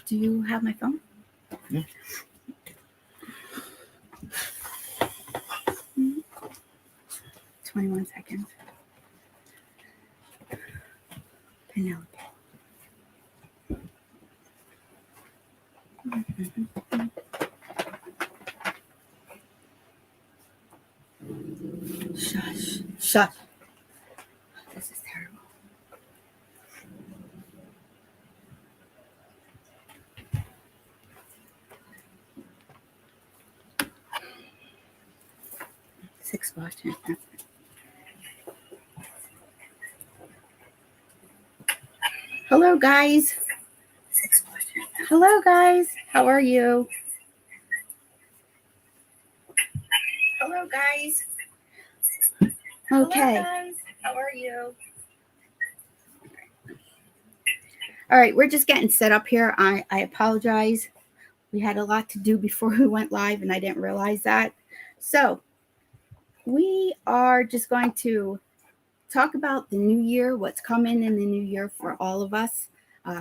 Do you have my phone? Yeah. 21 seconds. Penelope. Shush. Shush. This is terrible. Six watching. Hello, guys. Hello, guys. How are you? Hello, guys. Okay. Hello, guys. How are you? All right, we're just getting set up here. I apologize. We had a lot to do before we went live, and I didn't realize that. So we are just going to talk about the new year, what's coming in the new year for all of us,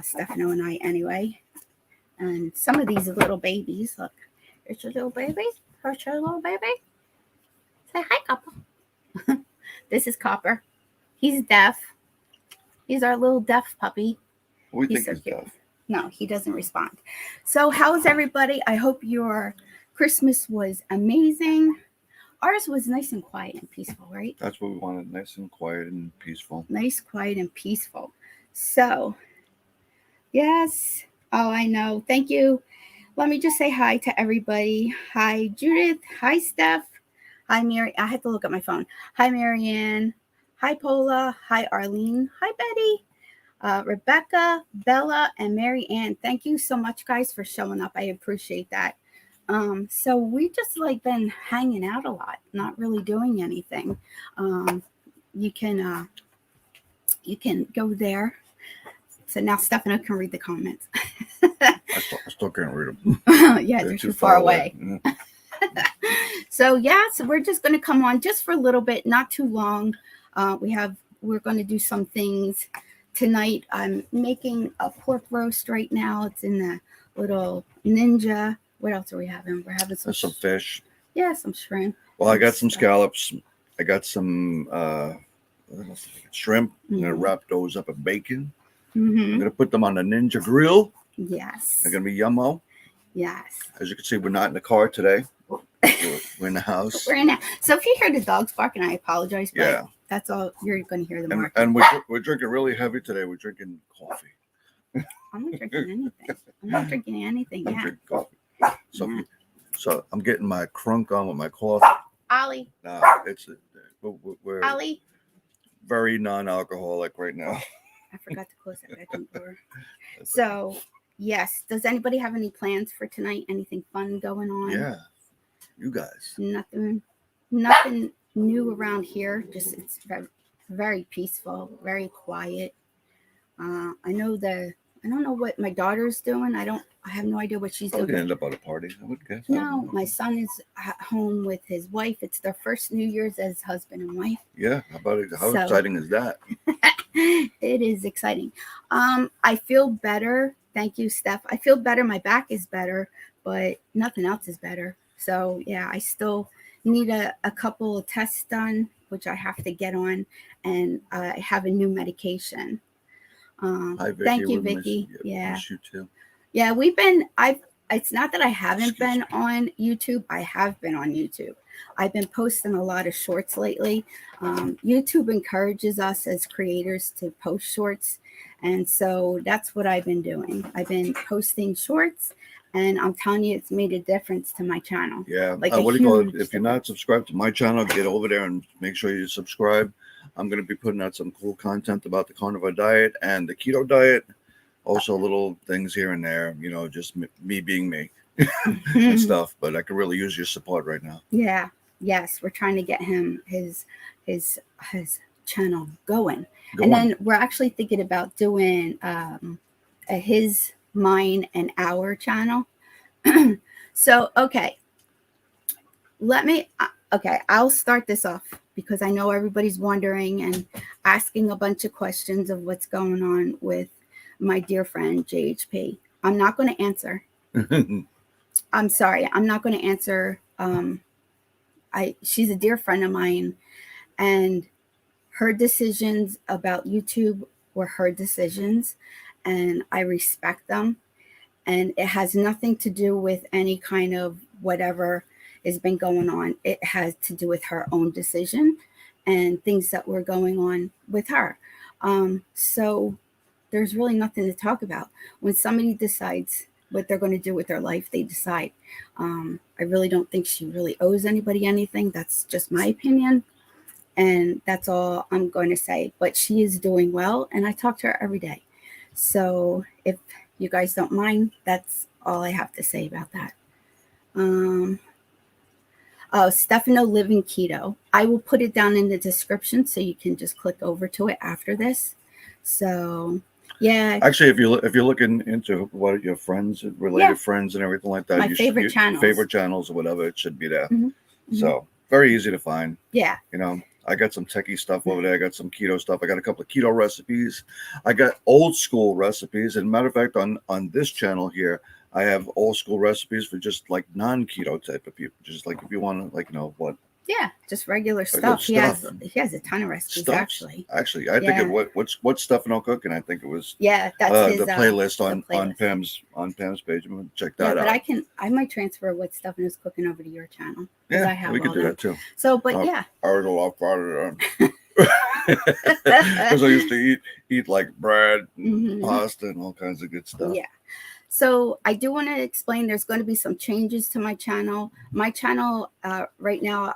Stefano and I anyway. And some of these little babies, look, here's your little baby. Here's your little baby. Say hi, Copper. This is Copper. He's deaf. He's our little deaf puppy. We He's think so he's cute. deaf. No, he doesn't respond. So how's everybody? I hope your Christmas was amazing. Ours was nice and quiet and peaceful, right? That's what we wanted, nice and quiet and peaceful. Nice, quiet, and peaceful. So, yes. Oh, I know. Thank you. Let me just say hi to everybody. Hi, Judith. Hi, Steph. Hi, Mary. I had to look at my phone. Hi, Marianne. Hi, Paula. Hi, Arlene. Hi, Betty. Rebecca, Bella, and Mary Ann. Thank you so much, guys, for showing up. I appreciate that. So we just been hanging out a lot, not really doing anything. You can go there. So now Stefano can read the comments. I still can't read them. Yeah, they're too far away. So we're just going to come on just for a little bit, not too long. We're going to do some things tonight. I'm making a pork roast right now. It's in the little Ninja. What else are we having? We're having some fish. Yeah, some shrimp. Well, I got some scallops. I got some shrimp. I'm going to wrap those up in bacon. I'm going to put them on the Ninja grill. Yes. They're going to be yummo. Yes. As you can see, we're not in the car today. We're in the house. So if you hear the dogs barking, I apologize. But yeah. That's all you're going to hear them barking. And we're drinking really heavy today. We're drinking coffee. I'm not drinking anything. I'm not drinking anything yet. Drinking coffee. So I'm getting my crunk on with my coffee. Ollie. We're Ollie. Very non-alcoholic right now. I forgot to close that bedroom door. So, yes. Does anybody have any plans for tonight? Anything fun going on? Yeah. You guys. Nothing new around here. Just it's very, very peaceful, very quiet. I don't know what my daughter's doing. I have no idea what she's doing. Gonna end up at a party, I would guess. No, my son is at home with his wife. It's their first New Year's as husband and wife. Yeah, how exciting is that? It is exciting. I feel better. Thank you, Steph. I feel better. My back is better, but nothing else is better. So yeah, I still need a couple of tests done, which I have to get on, and I have a new medication. Hi, Vicky. Thank you, Vicky. Miss you too. Yeah, it's not that I haven't been on YouTube. I have been on YouTube. I've been posting a lot of shorts lately. YouTube encourages us as creators to post shorts. And so that's what I've been doing. I've been posting shorts, and I'm telling you, it's made a difference to my channel. Yeah. What do you call it? If you're not subscribed to my channel, get over there and make sure you subscribe. I'm going to be putting out some cool content about the carnivore diet and the keto diet. Also little things here and there, just me being me and stuff. But I could really use your support right now. Yeah. Yes. We're trying to get him his channel going. And then we're actually thinking about doing his, mine, and our channel. So, okay. I'll start this off because I know everybody's wondering and asking a bunch of questions of what's going on with my dear friend JHP. I'm not going to answer. I'm sorry. I'm not going to answer. She's a dear friend of mine, and her decisions about YouTube were her decisions, and I respect them. And it has nothing to do with any kind of whatever has been going on. It has to do with her own decision and things that were going on with her. So there's really nothing to talk about. When somebody decides what they're going to do with their life, they decide. I really don't think she really owes anybody anything. That's just my opinion. And that's all I'm going to say. But she is doing well, and I talk to her every day. So if you guys don't mind, that's all I have to say about that. Stefano Living Keto. I will put it down in the description so you can just click over to it after this. So yeah. Actually, if you're looking into what your friends, related friends, and everything like that, my favorite channels or whatever, it should be there. Mm-hmm. So very easy to find. Yeah. You know, I got some techie stuff over there. I got some keto stuff. I got a couple of keto recipes. I got old school recipes. And matter of fact, on this channel here, I have old school recipes for just like non-keto type of people. Just like if you want to, like, you know what. Yeah, just regular stuff. He has a ton of recipes actually. Actually, I think what's Stefano cooking? I think it was that's his, the playlist on playlist. Pam's page. I'm gonna check that out. But I might transfer what Stefano's cooking over to your channel. Yeah, we could do that too. So, but yeah, I heard a lot farther because I used to eat like bread, and pasta, and all kinds of good stuff. Yeah. So I do want to explain there's going to be some changes to my channel. My channel right now,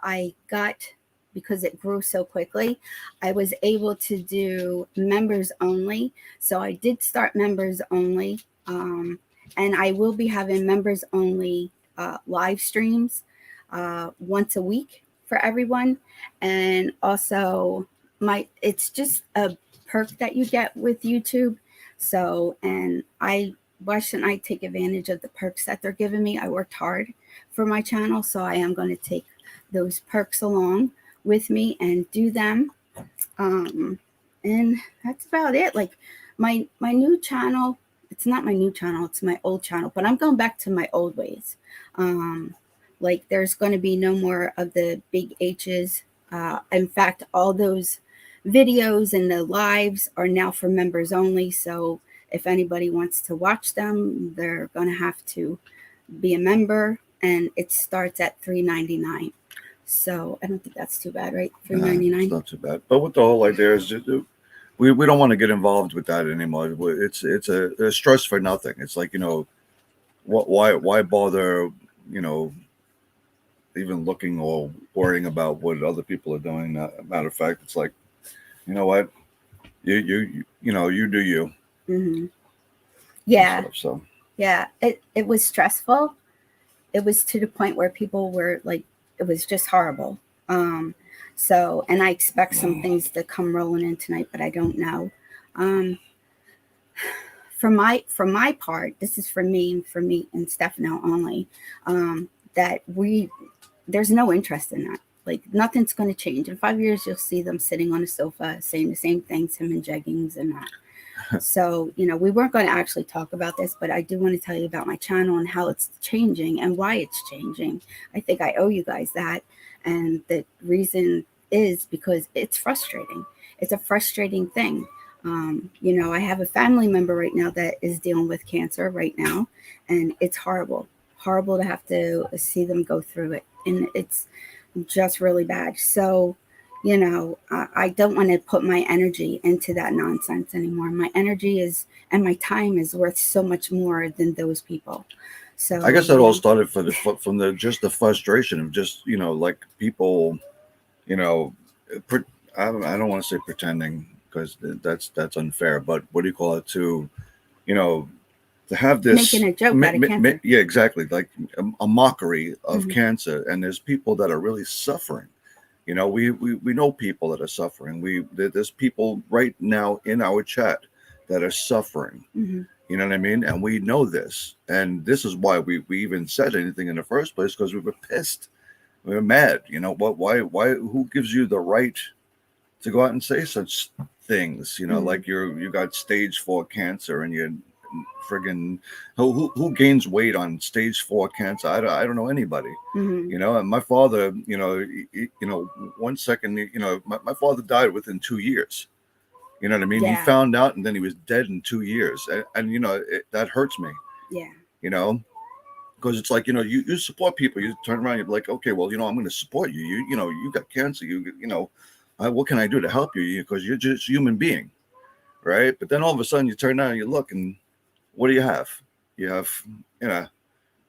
because it grew so quickly, I was able to do members only. So I did start members only. And I will be having members only live streams once a week for everyone. And also it's just a perk that you get with YouTube. So, and why shouldn't I take advantage of the perks that they're giving me? I worked hard for my channel, so I am going to take those perks along with me and do them. And that's about it. Like my new channel, it's not my new channel, it's my old channel, but I'm going back to my old ways. Like there's going to be no more of the big H's. In fact, all those videos and the lives are now for members only. So if anybody wants to watch them, they're going to have to be a member, and it starts at $3.99. So I don't think that's too bad, right? $3.99. It's not too bad. But what the whole idea is, we don't want to get involved with that anymore. It's a stress for nothing. It's like, you know, why bother, you know, even looking or worrying about what other people are doing. Matter of fact, it's like, you know what, you do you. Mm-hmm. Yeah. So yeah, it was stressful. It was to the point where people were like, it was just horrible. So, and I expect some things to come rolling in tonight, but I don't know. For my part, this is for me and Stefano only. That there's no interest in that. Like nothing's going to change. In 5 years, you'll see them sitting on a sofa saying the same things, him in jeggings and that. So, you know, we weren't going to actually talk about this, but I do want to tell you about my channel and how it's changing and why it's changing. I think I owe you guys that. And the reason is because it's frustrating. It's a frustrating thing. You know, I have a family member right now that is dealing with cancer right now, and it's horrible to have to see them go through it. And it's just really bad. So, you know, I don't want to put my energy into that nonsense anymore. My energy and my time is worth so much more than those people. So I guess that all started from the frustration of just, you know, like people, you know, I don't want to say pretending because that's unfair, but what do you call it, to, you know, to have this making a joke out of cancer. Yeah, exactly, like a mockery of cancer, and there's people that are really suffering. You know, we know people that are suffering. There's people right now in our chat that are suffering. Mm-hmm. You know what I mean? And we know this, and this is why we even said anything in the first place, because we were pissed, we were mad. You know what? Why? Who gives you the right to go out and say such things? You know, like you got stage 4 cancer, and friggin' who gains weight on stage 4 cancer? I don't know anybody. Mhm. You know, and my father, one second, my father died within 2 years. You know what I mean? He Yeah. found out and then he was dead in 2 years. And that hurts me, Yeah. you know, because it's like, you support people. You turn around, you're like, okay, well, I'm going to support you. You got cancer. What can I do to help you? Because you're just a human being. Right. But then all of a sudden you turn around and you look and what do you have? You have,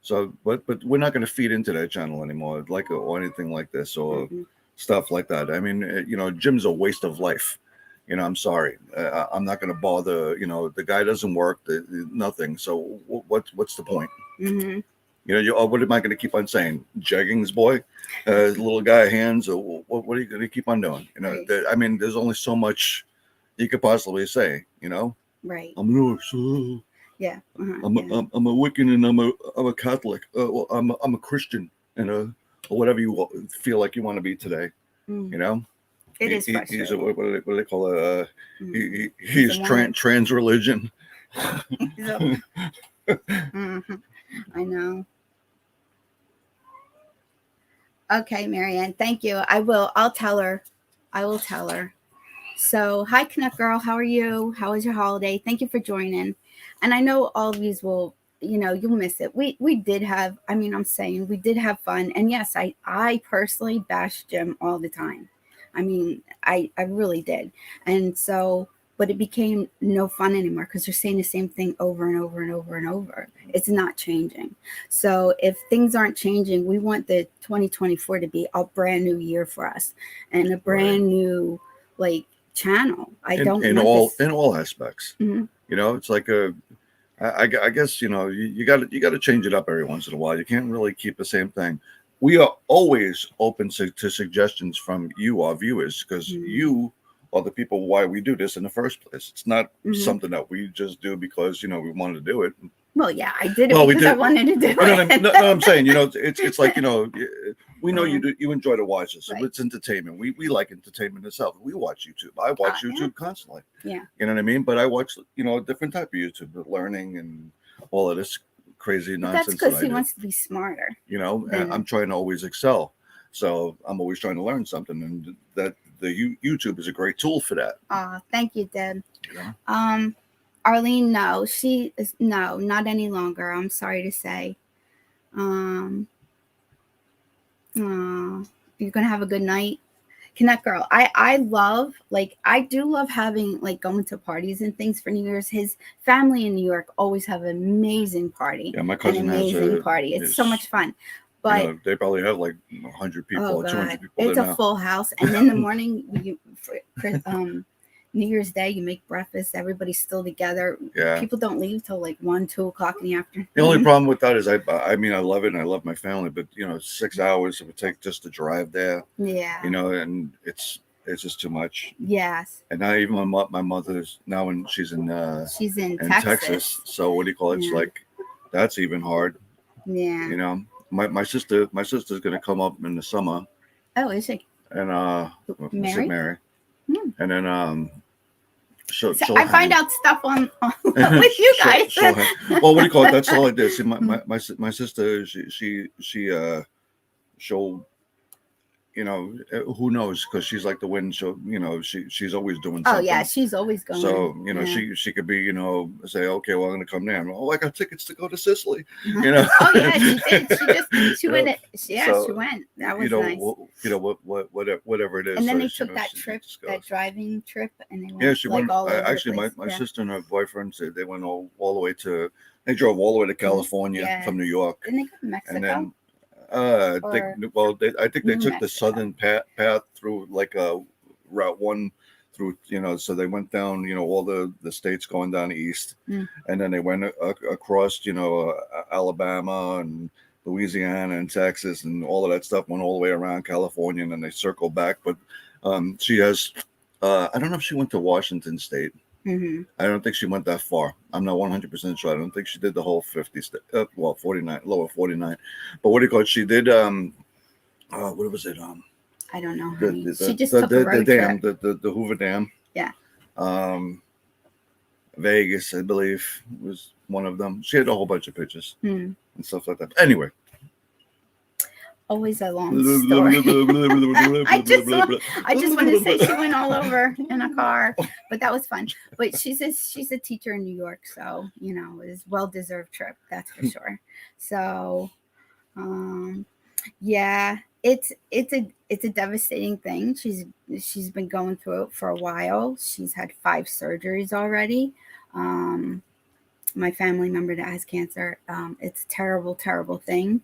so, but we're not going to feed into that channel anymore, or anything like this or stuff like that. I mean, gym's a waste of life. I'm sorry. I'm not going to bother. The guy doesn't work. Nothing. So what's the point? Mm-hmm. What am I going to keep on saying? Jeggings, boy, little guy hands. Or what are you going to keep on doing? Right. I mean, there's only so much you could possibly say. Right. I'm Lewis. Yeah. Uh-huh. I'm a Wiccan and I'm a Catholic. Well, I'm a Christian and or whatever you feel like you want to be today. Mm. It is frustrating. He's what do they call it? He's trans religion. Mm-hmm. I know. Okay, Marianne, thank you. I'll tell her. I will tell her. So, hi, Connect Girl. How are you? How was your holiday? Thank you for joining. And I know all of these will, you'll miss it. We did have, we did have fun. And yes, I personally bash Jim all the time. I mean, I really did. And so, but it became no fun anymore because they're saying the same thing over and over and over and over. It's not changing. So if things aren't changing, we want the 2024 to be a brand new year for us and a brand new, channel. In all aspects. Mm-hmm. It's like I guess you got to change it up every once in a while. You can't really keep the same thing. We are always open to suggestions from you, our viewers, because you are the people why we do this in the first place. It's not something that we just do because we wanted to do it. Well, yeah, I did it because I wanted to do it. No, I'm saying, it's like, we know you enjoy to watch this. Right. It's entertainment. We like entertainment itself. We watch YouTube. I watch YouTube constantly. Yeah. You know what I mean? But I watch, a different type of YouTube, learning and all of this crazy nonsense. That's because he wants to be smarter. And I'm trying to always excel. So I'm always trying to learn something. And that the YouTube is a great tool for that. Thank you, Deb. Arlene, no, she is not any longer. I'm sorry to say. You're gonna have a good night. Connect Girl. I love, I do love having going to parties and things for New Year's. His family in New York always have an amazing party. Yeah, my cousin an amazing party. It's so much fun. But they probably have 100 people or 200 people. It's a full house. And in the morning, New Year's Day, you make breakfast. Everybody's still together. Yeah. People don't leave till 1, 2 o'clock in the afternoon. The only problem with that is I love it and I love my family, but 6 hours it would take just to drive there. Yeah. And it's just too much. Yes. And now even my mother's now when she's in Texas. So what do you call it? Yeah. It's that's even hard. Yeah. My sister's gonna come up in the summer. Oh, is she? And Mary. And then she'll I find out stuff on with you guys. Well, what do you call it? That's all I did. See, my sister, she'll who knows, because she's like the wind. She's always doing something. Oh yeah, she's always going. So she could be say, okay, well, I'm gonna come down. Oh, I got tickets to go to Sicily. Oh yeah, she did. She went. She went. That was nice. Whatever it is. And then they took that trip, that driving trip, and they went. Yeah, she went. All over actually, my sister and her boyfriend said they went all the way to. They drove all the way to California from New York. Didn't they go to Mexico? And then, I think they took the southern path through Route 1 through, so they went down, all the states going down east, and then they went across, Alabama and Louisiana and Texas and all of that stuff, went all the way around California, and then they circled back. But she has, I don't know if she went to Washington State. Mm-hmm. I don't think she went that far. I'm not 100% sure. I don't think she did the whole 49, lower 49. But what do you call it? She did, what was it? I don't know. She just took the dam, the Hoover Dam. Yeah. Vegas, I believe, was one of them. She had a whole bunch of pictures Hmm. and stuff like that. Anyway. Always a long story. I just want to say she went all over in a car, but that was fun. But she's a teacher in New York, so you know, it was well-deserved trip, that's for sure. So yeah, it's a devastating thing. She's been going through it for a while. She's had 5 surgeries already. My family member that has cancer. It's a terrible, terrible thing.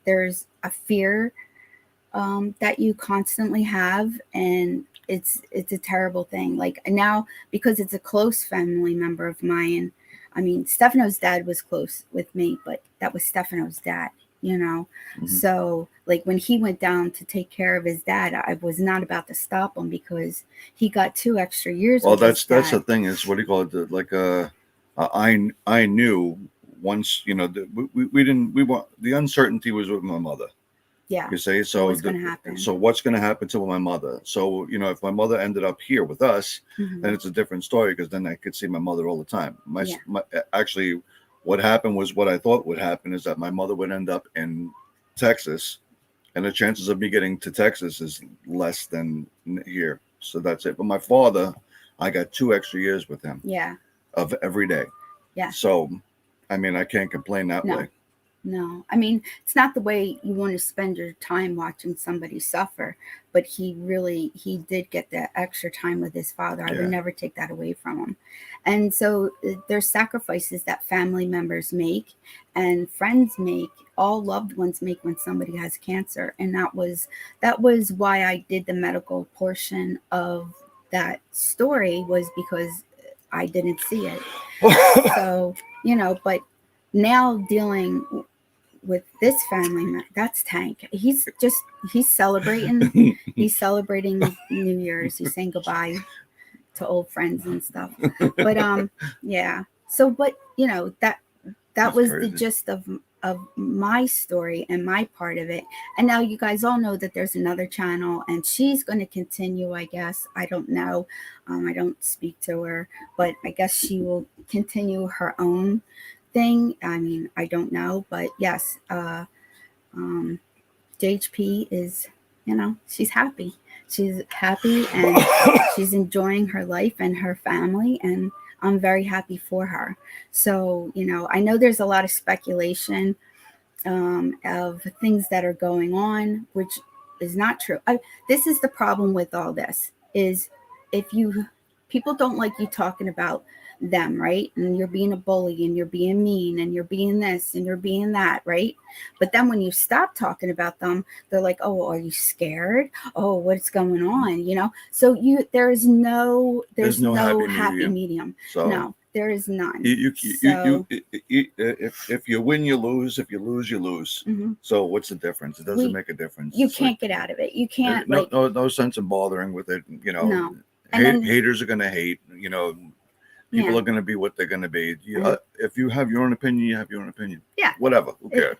There's a fear that you constantly have, and it's a terrible thing. Like now, because it's a close family member of mine. I mean, Stefano's dad was close with me, but that was Stefano's dad, you know. Mhm. So like when he went down to take care of his dad, I was not about to stop him because he got 2 extra years. Well, with his that's the dad. thing is what do you call it? Like I knew once we didn't we want the uncertainty was with my mother. Yeah. You say so. What's going to happen? So what's going to happen to my mother? So if my mother ended up here with us, Mhm. then it's a different story because then I could see my mother all the time. Yeah. Actually, what happened was what I thought would happen is that my mother would end up in Texas, and the chances of me getting to Texas is less than here. So that's it. But my father, I got 2 extra years with him Yeah. of every day. Yeah. So, I mean, I can't complain that No. way. No, I mean, it's not the way you want to spend your time watching somebody suffer, but he did get that extra time with his father. I Yeah. would never take that away from him. And so there's sacrifices that family members make and friends make, all loved ones make when somebody has cancer. And that was why I did the medical portion of that story, was because I didn't see it. So, but now dealing with this family, that's Tank. He's celebrating. He's celebrating New Year's. He's saying goodbye to old friends and stuff. But yeah. So, but that That's was crazy. the gist of my story and my part of it. And now you guys all know that there's another channel, and she's going to continue. I guess I don't know. I don't speak to her, but I guess she will continue her own thing. I mean, I don't know, but yes, JHP is, she's happy. She's happy and she's enjoying her life and her family, and I'm very happy for her. So, I know there's a lot of speculation of things that are going on, which is not true. This is the problem with all this, is people don't like you talking about them, right? And you're being a bully and you're being mean and you're being this and you're being that, right? But then when you stop talking about them, they're like, oh, are you scared? Oh, what's going on? So there's no happy medium. So no, there is none. If you win, you lose. If you lose, you lose. Mm-hmm. So what's the difference? It doesn't make a difference. You can't get out of it. You can't. No sense in bothering with it. No. Haters are gonna hate. People are gonna be what they're gonna be. If you have your own opinion, you have your own opinion. Yeah. Whatever. Who cares?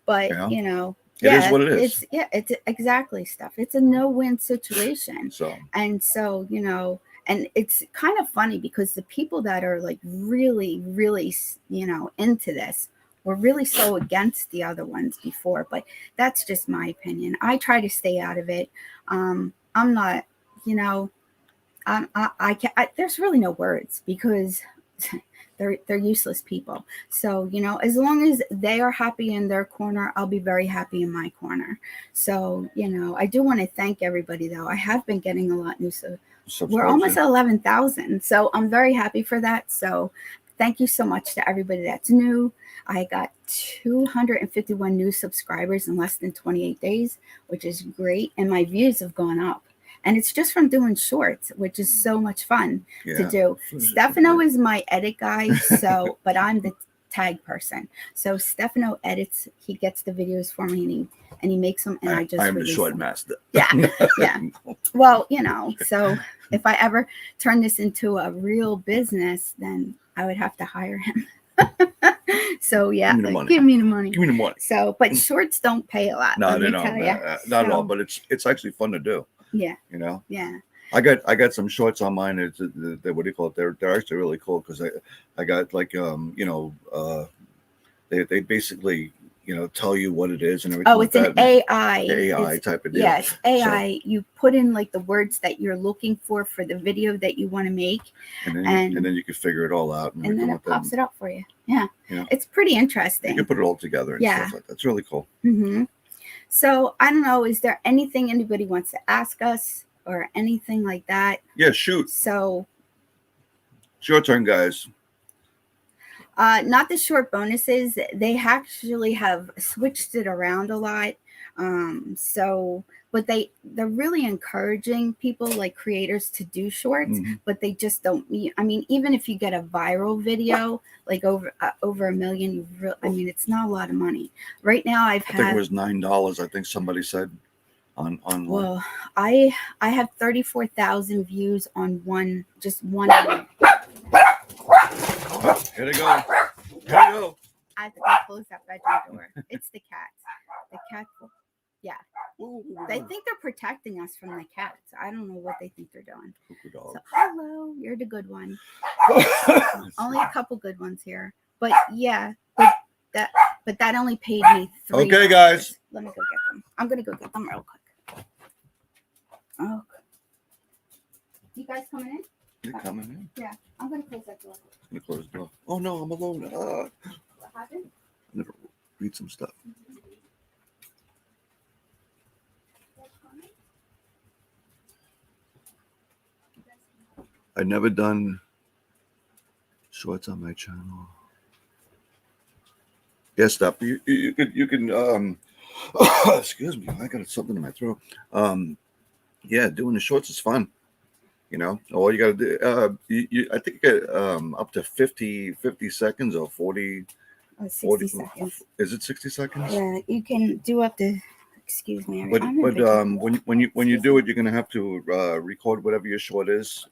But it is what it is. It's exactly stuff. It's a no-win situation. So and it's kind of funny because the people that are like really, really, into this were really so against the other ones before. But that's just my opinion. I try to stay out of it. I'm not, there's really no words because they're useless people. So, as long as they are happy in their corner, I'll be very happy in my corner. So, I do want to thank everybody though. I have been getting a lot new. So we're almost at 11,000. So I'm very happy for that. So thank you so much to everybody that's new. I got 251 new subscribers in less than 28 days, which is great. And my views have gone up. And it's just from doing shorts, which is so much fun to do. Stefano is my edit guy, but I'm the tag person. So Stefano edits, he gets the videos for me and he makes them, and I'm the short master. Yeah. Well, so if I ever turn this into a real business, then I would have to hire him. So yeah, give me the money. So, but shorts don't pay a lot. No, they don't. Not at all. But it's actually fun to do. Yeah. Yeah. I got some shorts on mine. They're what do you call it? They're actually really cool because I got like they basically tell you what it is and everything. Oh, like it's an that. AI. AI type of deal. Yes, AI. You put in like the words that you're looking for the video that you want to make, and and then you can figure it all out. And then it pops it up for you. Yeah, Yeah. It's pretty interesting. You can put it all together and Yeah. stuff like that. It's really cool. Mm-hmm. So I don't know. Is there anything anybody wants to ask us or anything like that? Yeah, shoot. So It's your turn, guys. not the short bonuses. They actually have switched it around a lot. But they're really encouraging people like creators to do shorts, but they just don't. I mean, even if you get a viral video like over $1 million, it's not a lot of money. Right now, I think it was $9. I think somebody said online. Well, I have 34,000 views on just one. Here they go. Here they go. I have to go close that bedroom door. It's the cats. The cats. Yeah. Ooh. They think they're protecting us from the cats. I don't know what they think they're doing. So, hello, you're the good one. Only a couple good ones here. But yeah, but that only paid me $3. Okay, guys. Let me go get them. I'm gonna go get them real quick. Oh. You guys coming in? You're coming in? Yeah. I'm gonna close that door. I'm gonna close the door. Oh no, I'm alone. What happened? I'm gonna read some stuff. I've never done shorts on my channel. Yes, Steph. You can excuse me, I got something in my throat. Yeah, doing the shorts is fun. All you gotta do, I think you get up to 50 seconds or 40 60 seconds. Is it 60 seconds? Yeah, you can do up to. Excuse me. But when you do it, you're gonna have to record whatever your short is,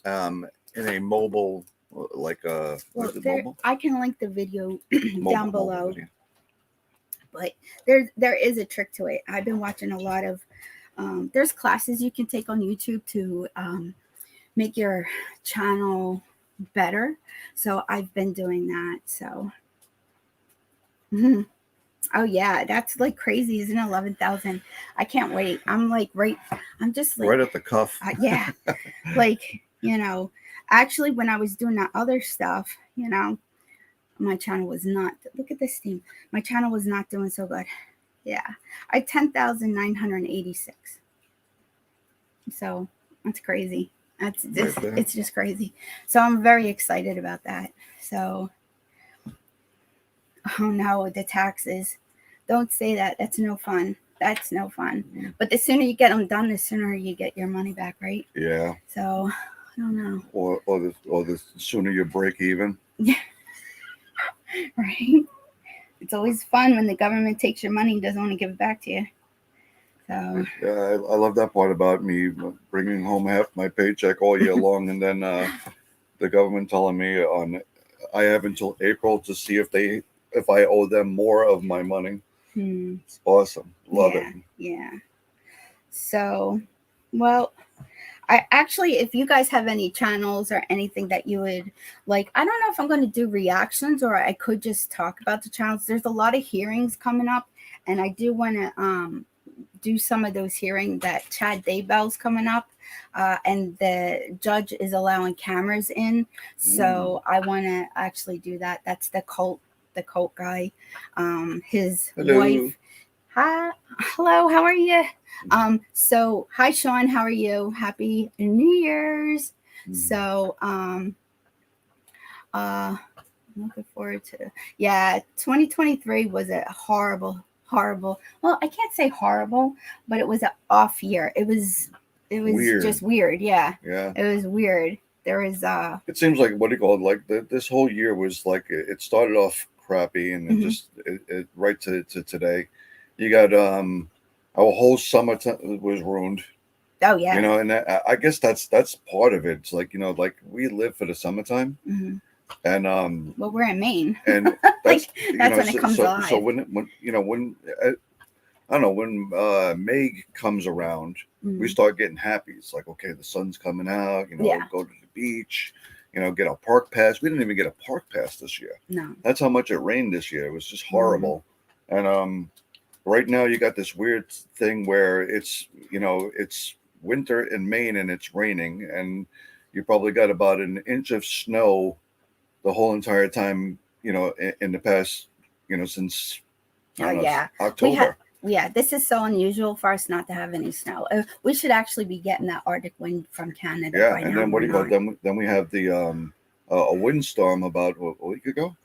in a mobile, like mobile? I can link the video Mobile, down below. video. But there is a trick to it. I've been watching a lot of. There's classes you can take on YouTube to make your channel better. So I've been doing that. So. Mm-hmm. Oh yeah, that's like crazy, isn't it? 11,000. I can't wait. I'm like I'm just like right at the cuff. Yeah, like actually when I was doing that other stuff, my channel was not. Look at this thing. My channel was not doing so good. Yeah, I 10,986. So that's crazy. It's just crazy. So I'm very excited about that. So. Oh no, the taxes. Don't say that. That's no fun. That's no fun. But the sooner you get them done, the sooner you get your money back, right? Yeah. So, I don't know. Or the sooner you break even. Yeah. Right? It's always fun when the government takes your money and doesn't want to give it back to you. So. Yeah, I love that part about me bringing home half my paycheck all year long, and then the government telling me I have until April to see if I owe them more of my money. It's awesome. Love it. Yeah. So, well, I actually, if you guys have any channels or anything that you would like, I don't know if I'm going to do reactions or I could just talk about the channels. There's a lot of hearings coming up, and I do want to do some of those hearings that Chad Daybell's coming up, and the judge is allowing cameras in. So I want to actually do that. That's the cult guy. His wife. Hi, hello, how are you? So hi Sean, how are you? Happy New Year's. So I'm looking forward to 2023 was a horrible, well, I can't say horrible, but it was an off year. It was weird. Just weird. Yeah, it was weird. There was it seems like, what do you call it, like this whole year was like, it started off crappy and it just right to today. You got our whole summer was ruined. Oh yeah. And I guess that's part of it. It's like, like we live for the summertime. And well, we're in Maine, and that's when it comes alive. So when I don't know, when May comes around, we Mhm. start getting happy. It's like, okay, the sun's coming out, Yeah. go to the beach, get a park pass. We didn't even get a park pass this year. No. That's how much it rained this year. It was just Mhm. horrible. And right now you got this weird thing where it's winter in Maine and it's raining, and you probably got about an inch of snow the whole entire time, in the past, since I Oh don't know, yeah. We had October. Yeah, this is so unusual for us not to have any snow. We should actually be getting that Arctic wind from Canada Yeah, by and now. then what We're do you call it? not. Then we have the a windstorm about a week ago,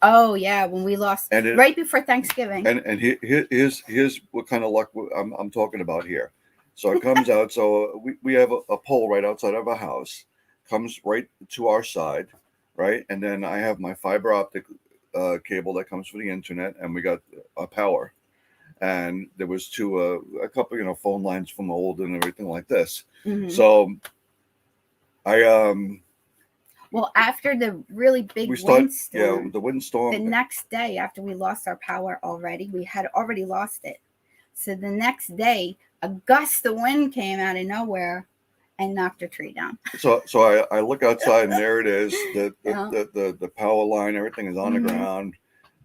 Oh yeah, when we lost and it right before Thanksgiving. and here's what kind of luck I'm talking about here. So it comes out. So we have a pole right outside of our house, comes right to our side, right, and then I have my fiber optic cable that comes for the internet, and we got power. And there was a couple phone lines from old and everything like this. Mhm. So I Well, after the really big we start windstorm, the the windstorm. next day after we lost our power already, we had already lost it. So the next day, a gust of wind came out of nowhere and knocked a tree down. So I look outside and there it is. Yeah. The power line, everything is on the Mhm. ground,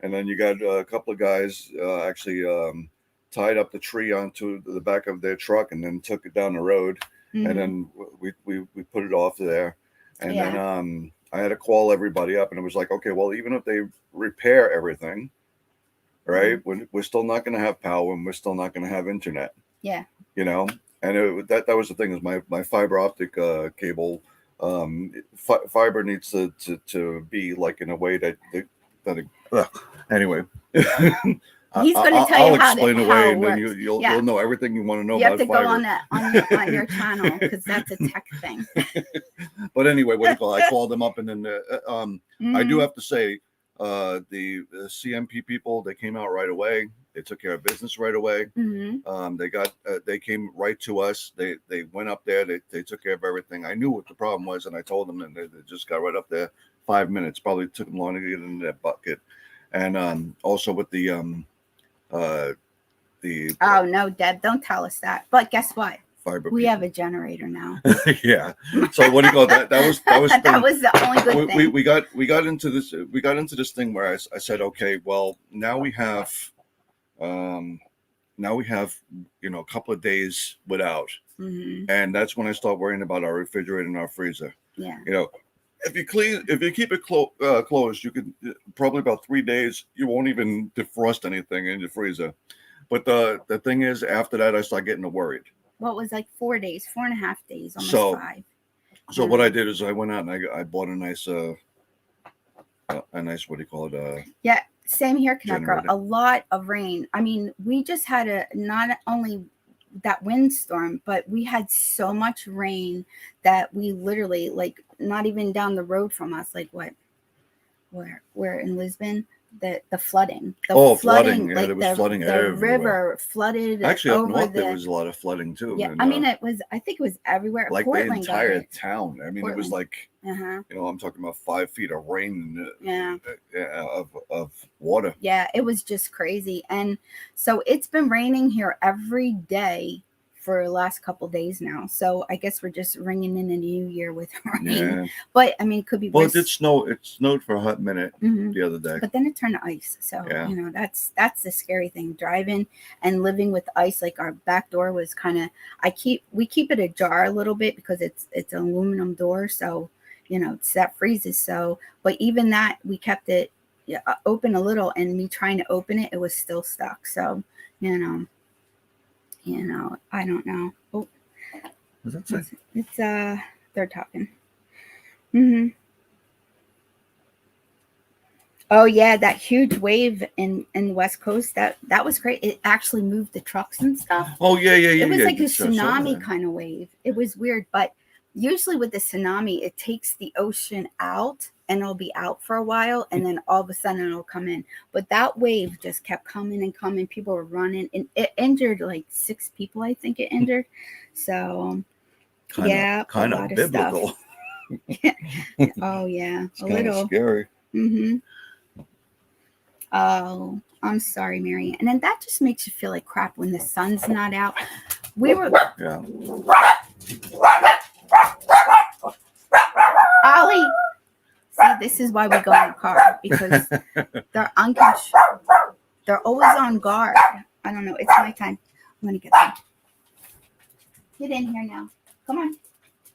and then you got a couple of guys actually tied up the tree onto the back of their truck and then took it down the road, and Mhm. then we put it off there, and then Yeah. I had to call everybody up, and it was like, okay, well, even if they repair everything, right, Mhm. we're still not going to have power, and we're still not going to have internet. Yeah. you know and that was the thing, is my fiber optic cable, fiber needs to be like in a way that it, anyway. He's going to tell I'll you explain away, how it and then works. you'll Yeah. know everything you want to know You have about to go on fiber. that on your channel because that's a tech thing. But anyway, what do you call it? I called them up, and then I do Mhm. have to say, the CMP people, they came out right away. They took care of business right away. Mhm. They came right to us. They went up there. They took care of everything. I knew what the problem was, and I told them, and they just got right up there. 5 minutes. Probably took them long to get in that bucket. And also with uh, the Oh no, Deb, don't tell us that. But guess what? fiber We people. have a generator now. Yeah. So what do you call that? That was That thing. was the only good thing. We got into this thing where I said, okay, well, now we have a couple of days without, Mhm. and that's when I start worrying about our refrigerator and our freezer. Yeah. If you keep it closed, you could probably about 3 days you won't even defrost anything in your freezer. But the thing is, after that, I start getting worried. Well, it was like 4 days, 4.5 days, almost So 5. so what I did is I went out and I bought a nice what do you call it, Yeah, same here, Canuck Girl. generator. A lot of rain. I mean, we just had not only that windstorm, but we had so much rain that we literally, like, not even down the road from us, like what, where in Lisbon, the flooding, Flooding. Yeah, like there was flooding the everywhere. river flooded Actually, up over north the. there was a lot of flooding too. Yeah, And, I mean, I think it was everywhere. like Portland the entire got it. town. I mean, it was Portland. like, I'm talking about 5 feet of rain, Yeah. of water. Yeah, it was just crazy. And so it's been raining here every day for the last couple days now. So I guess we're just ringing in a new year with rain. Yeah. But I mean, it could be Well, worse. it did snow. It snowed for a hot minute Mhm. the other day. But then it turned to ice. So Yeah. that's the scary thing. Driving and living with ice. Like our back door was kind of. We keep it ajar a little bit because it's an aluminum door. So that freezes. So, but even that we kept it open a little, and me trying to open it, it was still stuck. So I don't know. Oh, What's that say? it's they're talking. Oh yeah, that huge wave in the West Coast, that was great. It actually moved the trucks and stuff. Oh yeah. It was like a Just saw tsunami that. kind of wave. It was weird, but usually with the tsunami, it takes the ocean out and it'll be out for a while, and then all of a sudden it'll come in. But that wave just kept coming and coming. People were running, and it injured like 6 people, I think it injured. So yeah, Kind a of lot of biblical. stuff. Oh yeah, It's a kind of little. scary. Mm-hmm. Oh, I'm sorry, Mary. And then that just makes you feel like crap when the sun's not out. We were Yeah. Ollie. See, this is why we go in the car because they're they're always on guard. I don't know. It's my time. I'm gonna get them. Get in here now. Come on.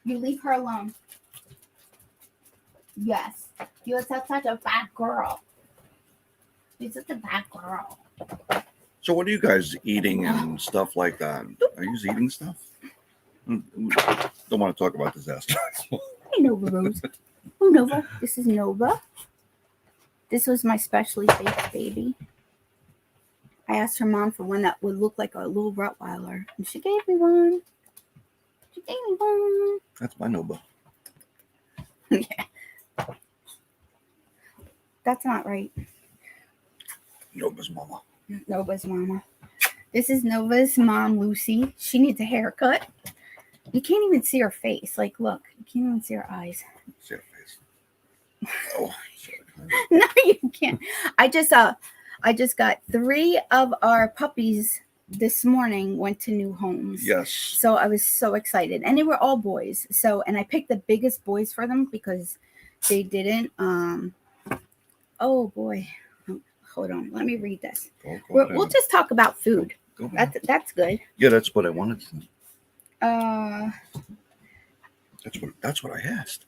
You leave her alone. Yes. You're such a bad girl. You're such a bad girl. So what are you guys eating and stuff like that? Are you eating stuff? Don't want to talk about disaster. Hey, Nova Rose. Oh, Nova. This is Nova. This was my specially baked baby. I asked her mom for one that would look like a little Rottweiler, and she gave me one. She gave me one. That's my Nova. Yeah. That's not right. Nova's mama. Nova's mama. This is Nova's mom, Lucy. She needs a haircut. You can't even see her face. Like, look, you can't even see her eyes. See her face. Oh, sorry. No, you can't. I just got 3 of our puppies this morning went to new homes. Yes. So I was so excited. And they were all boys. So, and I picked the biggest boys for them because they didn't. Oh boy. Hold on. Let me read this. We'll just talk about food. Go That's good. Yeah, that's what I wanted to. Uh That's what I asked.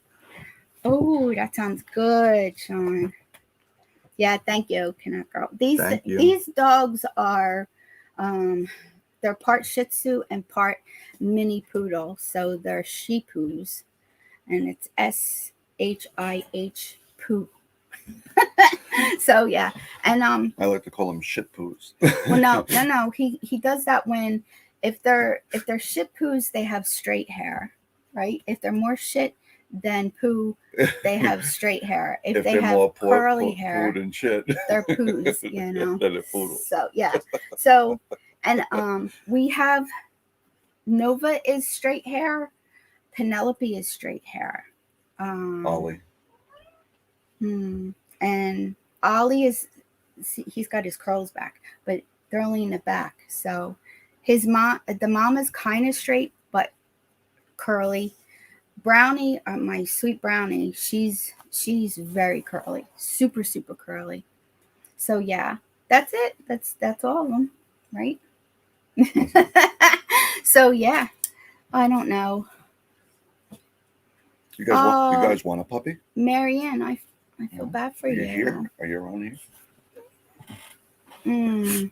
Oh, that sounds good, Sean. Yeah, thank you, Connect Girl. Thank you. These dogs are they're part Shih Tzu and part Mini Poodle. So they're Shih Poos. And it's SHIH Poo. So yeah. And I like to call them shit poos. well no. He does that when if they're Shih Poos, they have straight hair, right? If they're more shit than poo, they have straight hair. If they they're have more curly hair, and shit, they're poos, you know. They're poodle. So yeah. So and we have Nova is straight hair, Penelope is straight hair. Ollie. And Ollie he's got his curls back, but they're only in the back. So the mom is kind of straight but curly. Brownie, my sweet Brownie, she's very curly, super curly. So yeah, that's it. That's all of them, right? So yeah, I don't know. You guys want a puppy? Marianne, I feel bad for you. Are you here? Are you around here?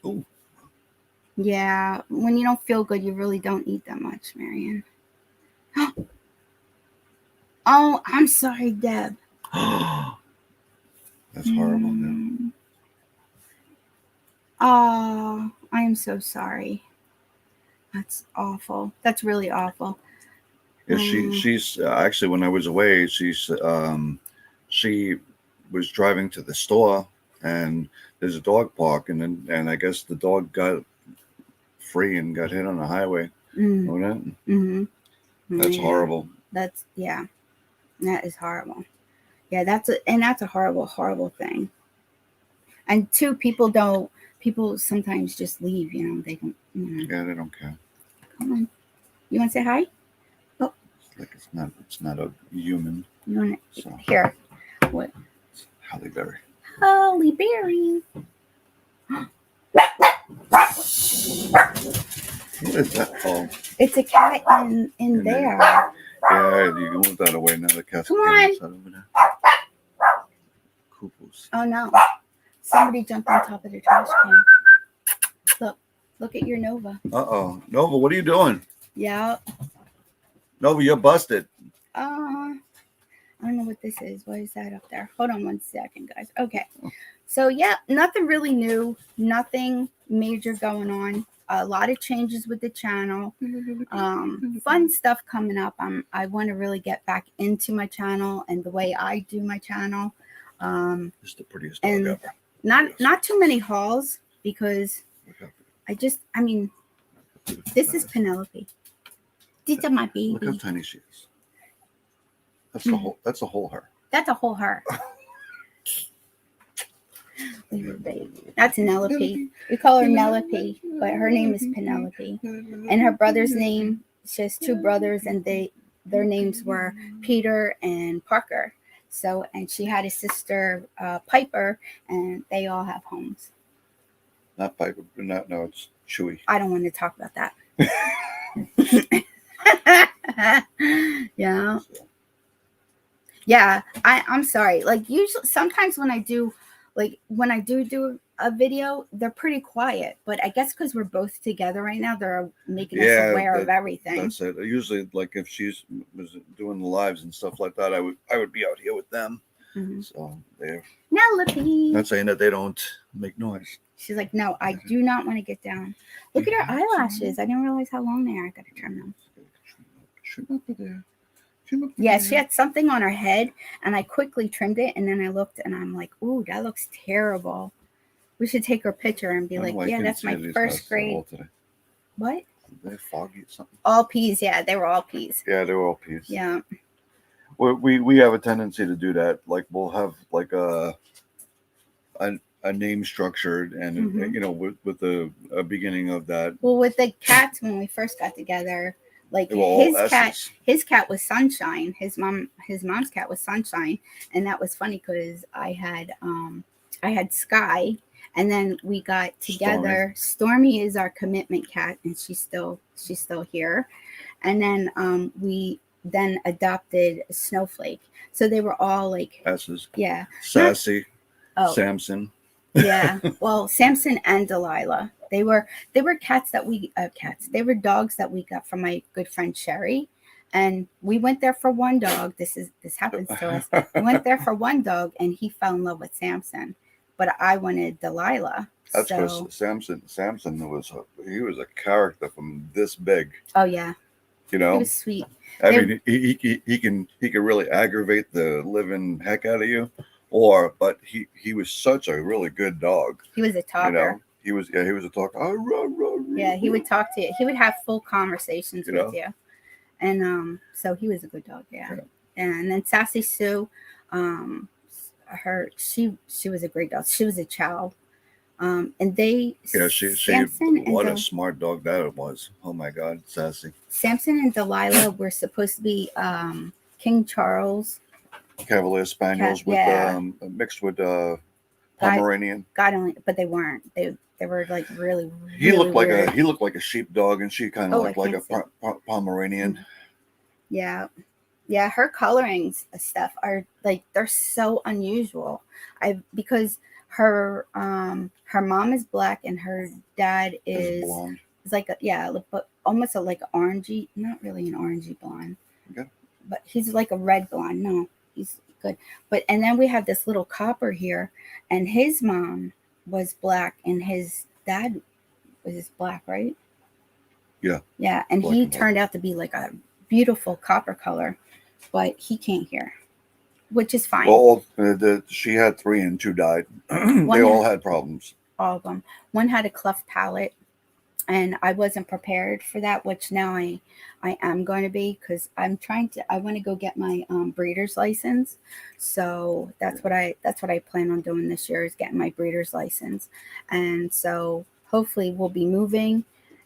Ooh. Yeah, when you don't feel good, you really don't eat that much, Marianne. Oh, I'm sorry, Deb. That's horrible, man. Oh, I am so sorry. That's awful. That's really awful. Yeah, she's actually, when I was away, she was driving to the store, and there's a dog park, and I guess the dog got free and got hit on the highway. Know that? Mm-hmm. That's horrible. That is horrible. Yeah, that's a horrible thing. And 2, people sometimes just leave, you know, they don't, you know. Yeah, they don't care. Come on. You want to say hi? Oh. It's not a human. You want to, here. What? It's Halle Berry. Halle Berry. What is that? Oh. It's a cat in there. Yeah, you can move that away now. The cat's Come on. over there. Cuckoos. Oh no. Somebody jumped on top of the trash can. Look at your Nova. Uh-oh. Nova, what are you doing? Yeah. Nova, you're busted. I don't know what this is. What is that up there? Hold on one second, guys. Okay. So yeah, nothing really new. Nothing major going on. A lot of changes with the channel. Fun stuff coming up. I want to really get back into my channel and the way I do my channel. It's the prettiest dog ever. Not too many hauls because this is Penelope. These are my baby. Look how tiny she is. That's the whole her. That's a whole her. We were big. That's Penelope. We call her Penelope, but her name is Penelope. And her brother's name, she has two brothers, and their names were Peter and Parker. So, and she had a sister, Piper, and they all have homes. Not Piper, no, it's Chewy. I don't want to talk about that. Yeah. Yeah, I'm sorry. Like usually sometimes when I do a video, they're pretty quiet. But I guess because we're both together right now, they're making us aware of everything. That's it. Usually, like if she's was doing the lives and stuff like that, I would be out here with them. Mm-hmm. So they're not saying that they don't make noise. She's like, no, I do not want to get down. Look at her eyelashes. I didn't realize how long they are. I gotta trim them. Trim up there. Yeah, she had something on her head, and I quickly trimmed it, and then I looked, and I'm like, ooh, that looks terrible. We should take her picture and be like, yeah, that's my first grade. What? They're foggy or something. All peas, yeah, they were all peas. Yeah, they were all peas. Yeah. We have a tendency to do that. Like we'll have like a name structured, and with the beginning of that. Well, with the cats when we first got together. Like his cat was Sunshine. His mom's cat was Sunshine, and that was funny because I had Sky, and then we got together. Stormy is our commitment cat, and she's still here, and then we then adopted Snowflake. So they were all like S's. Yeah. Sassy. Samson. Yeah. Well, Samson and Delilah. They were cats that they were dogs that we got from my good friend Sherry, and we went there for one dog. This happens to us. We went there for one dog, and he fell in love with Samson, but I wanted Delilah. That's because Samson was a character from this big. Oh yeah. He was sweet. I mean, he can really aggravate the living heck out of you, but he was such a really good dog. He was a talker. He was a talker. Yeah, he would talk to you. He would have full conversations with you, and so he was a good dog. Yeah. And then Sassy Sue, she was a great dog. She was a chow, and they what a smart dog that was. Oh my God, Sassy. Samson and Delilah were supposed to be King Charles Cavalier Spaniels mixed with Pomeranian. God only, but they weren't. They were like really. He looked like weird. he looked like a sheepdog, and she kind of looked like a Pomeranian. Yeah, yeah. Her colorings stuff are like they're so unusual. Because her mom is black and her dad is blonde. It's like but almost like an orangey, not really an orangey blonde. Okay. But he's like a red blonde. No, he's good. And then we have this little copper here, and his mom was black and his dad was black, right? Yeah. Yeah, and he turned out to be like a beautiful copper color, but he can't hear, which is fine. Well, she had 3 and 2 died. They all had problems. All of them. One had a cleft palate, and I wasn't prepared for that, which now I am going to be, because I want to go get my breeder's license. So that's what I plan on doing this year, is getting my breeder's license. And so hopefully we'll be moving,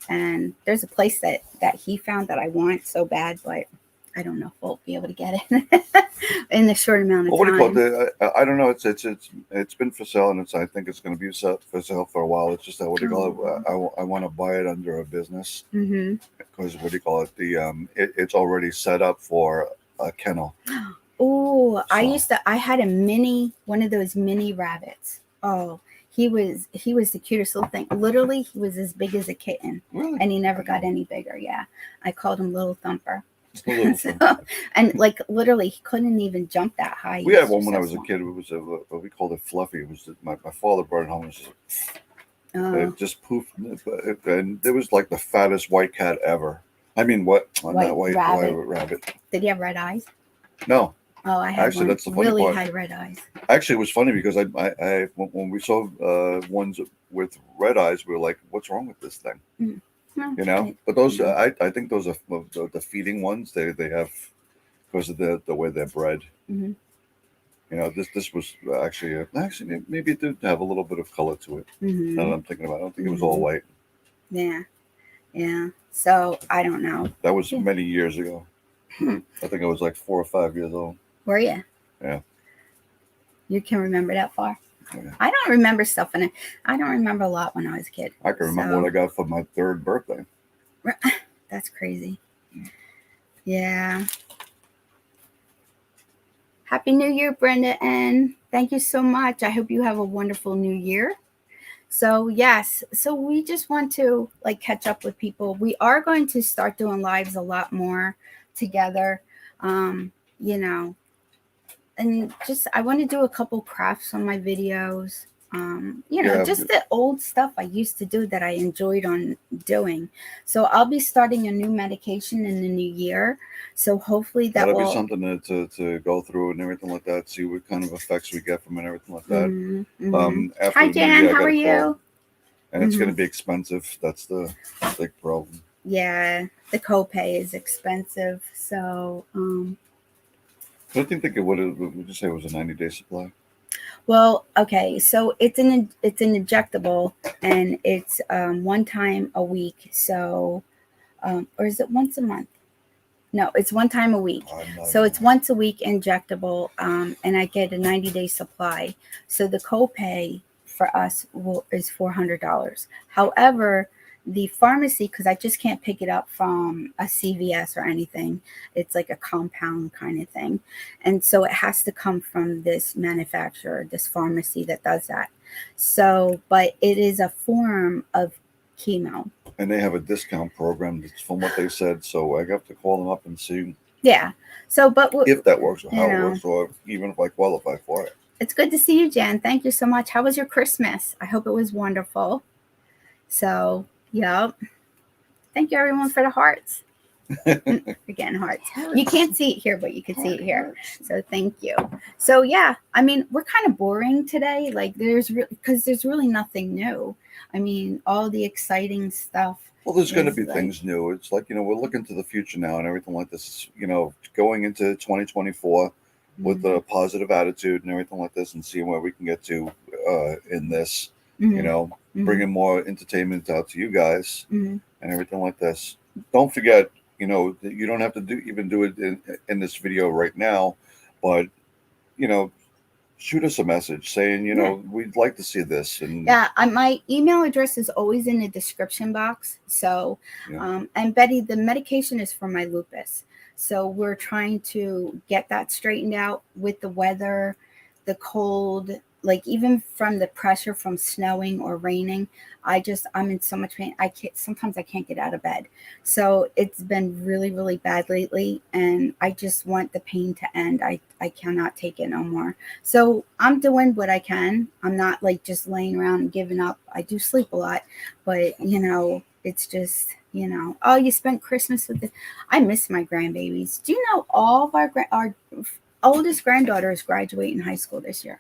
and there's a place that he found that I want so bad, but I don't know if we'll be able to get it in the short amount of time. What do you call it? I don't know. It's been for sale, and I think it's going to be for sale for a while. It's just that, what do you call it? I want to buy it under a business, because what do you call it? It's already set up for a kennel. Oh, so. I had one of those mini rabbits. Oh, he was the cutest little thing. Literally, he was as big as a kitten. Really? And he never got any bigger. Yeah, I called him Little Thumper. So, and like literally, he couldn't even jump that high. We had one when I was a kid. It was what we called it Fluffy. It was my father brought it home. It just poofed, and it was like the fattest white cat ever. I mean, white rabbit. Did he have red eyes? No. Oh, I had that's the funny really part. had red eyes. Actually, it was funny because I when we saw ones with red eyes, we were like, "What's wrong with this thing?" Mm. But those I think those are the feeding ones. They have, because of the way they're bred. Mm-hmm. You know, this was actually maybe it did have a little bit of color to it. Now that I'm thinking about it, I don't think it was all white. Yeah. Yeah. So I don't know. That was Yeah. many years ago. Hmm. I think I was like 4 or 5 years old. Were you? Yeah. You can remember that far? Yeah. I don't remember stuff in it. I don't remember a lot when I was a kid. I can remember what I got for my 3rd birthday. That's crazy. Yeah. Happy New Year, Brenda, and thank you so much. I hope you have a wonderful new year. So, yes, so we just want to like catch up with people. We are going to start doing lives a lot more together. You know, and just I want to do a couple crafts on my videos. You know, Yeah. just the old stuff I used to do that I enjoyed on doing. So I'll be starting a new medication in the new year. So hopefully that That'll be will. something to go through and everything like that. See what kind of effects we get from it and everything like that. After Hi the new Jan, year, I how got are a call, you? and it's going to be expensive. That's the big problem. Yeah, the copay is expensive. So I think it would you say it was a 90-day supply? well, okay, so it's an injectable and it's one time a week. So or is it once a month? No, it's one time a week. So it's once a week injectable, and I get a 90-day supply. So the copay for us is $400. However, the pharmacy, because I just can't pick it up from a CVS or anything, it's like a compound kind of thing. And so it has to come from this manufacturer, this pharmacy that does that. So, but it is a form of chemo. And they have a discount program that's from what they said. So I have to call them up and see Yeah. So, but if that works or how you it know, works, or even if I qualify for it. it's good to see you, Jan. Thank you so much. How was your Christmas? I hope it was wonderful. So, yep. Thank you, everyone, for the hearts. Again, hearts. You can't see it here, but you can see it here. So, thank you. So, yeah, I mean, we're kind of boring today. Like, because there's really nothing new. I mean, all the exciting stuff. Well, there's going to be like, things new. It's like, we're looking to the future now and everything like this. Going into 2024 with a positive attitude and everything like this, and seeing where we can get to in this. Bringing more entertainment out to you guys and everything like this. Don't forget, that you don't have to do it in this video right now, but shoot us a message saying, we'd like to see this. And yeah, my email address is always in the description box. So, and Betty, the medication is for my lupus. So we're trying to get that straightened out with the weather, the cold, like even from the pressure from snowing or raining. I'm in so much pain. Sometimes I can't get out of bed. So it's been really, really bad lately. And I just want the pain to end. I cannot take it no more. So I'm doing what I can. I'm not like just laying around and giving up. I do sleep a lot, but it's just, oh, you spent Christmas with I miss my grandbabies. Do you know all of our oldest granddaughter is graduating high school this year?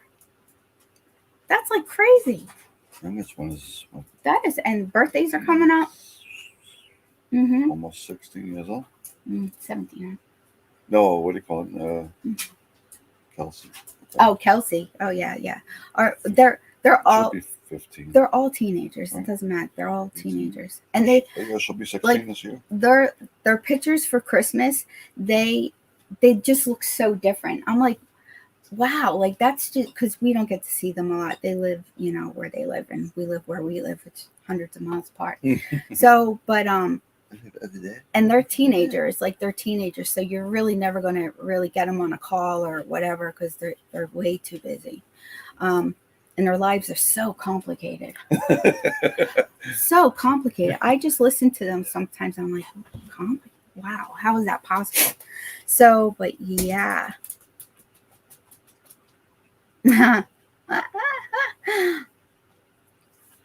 That's like crazy. And this one is That is, and birthdays are coming up. Almost 16 years old. 17. No, what do you call it? Kelsey. Oh, Kelsey. Oh yeah. They're all 15. They're all teenagers. It doesn't matter. They're all teenagers, and she'll be 16 like, this year. Their pictures for Christmas, they just look so different. I'm like, wow, like that's just because we don't get to see them a lot. They live, where they live, and we live where we live, which is hundreds of miles apart. So, but and they're teenagers, so you're really never going to really get them on a call or whatever because they're way too busy. And their lives are so complicated. So complicated. I just listen to them sometimes. I'm like, wow, how is that possible? So, but yeah.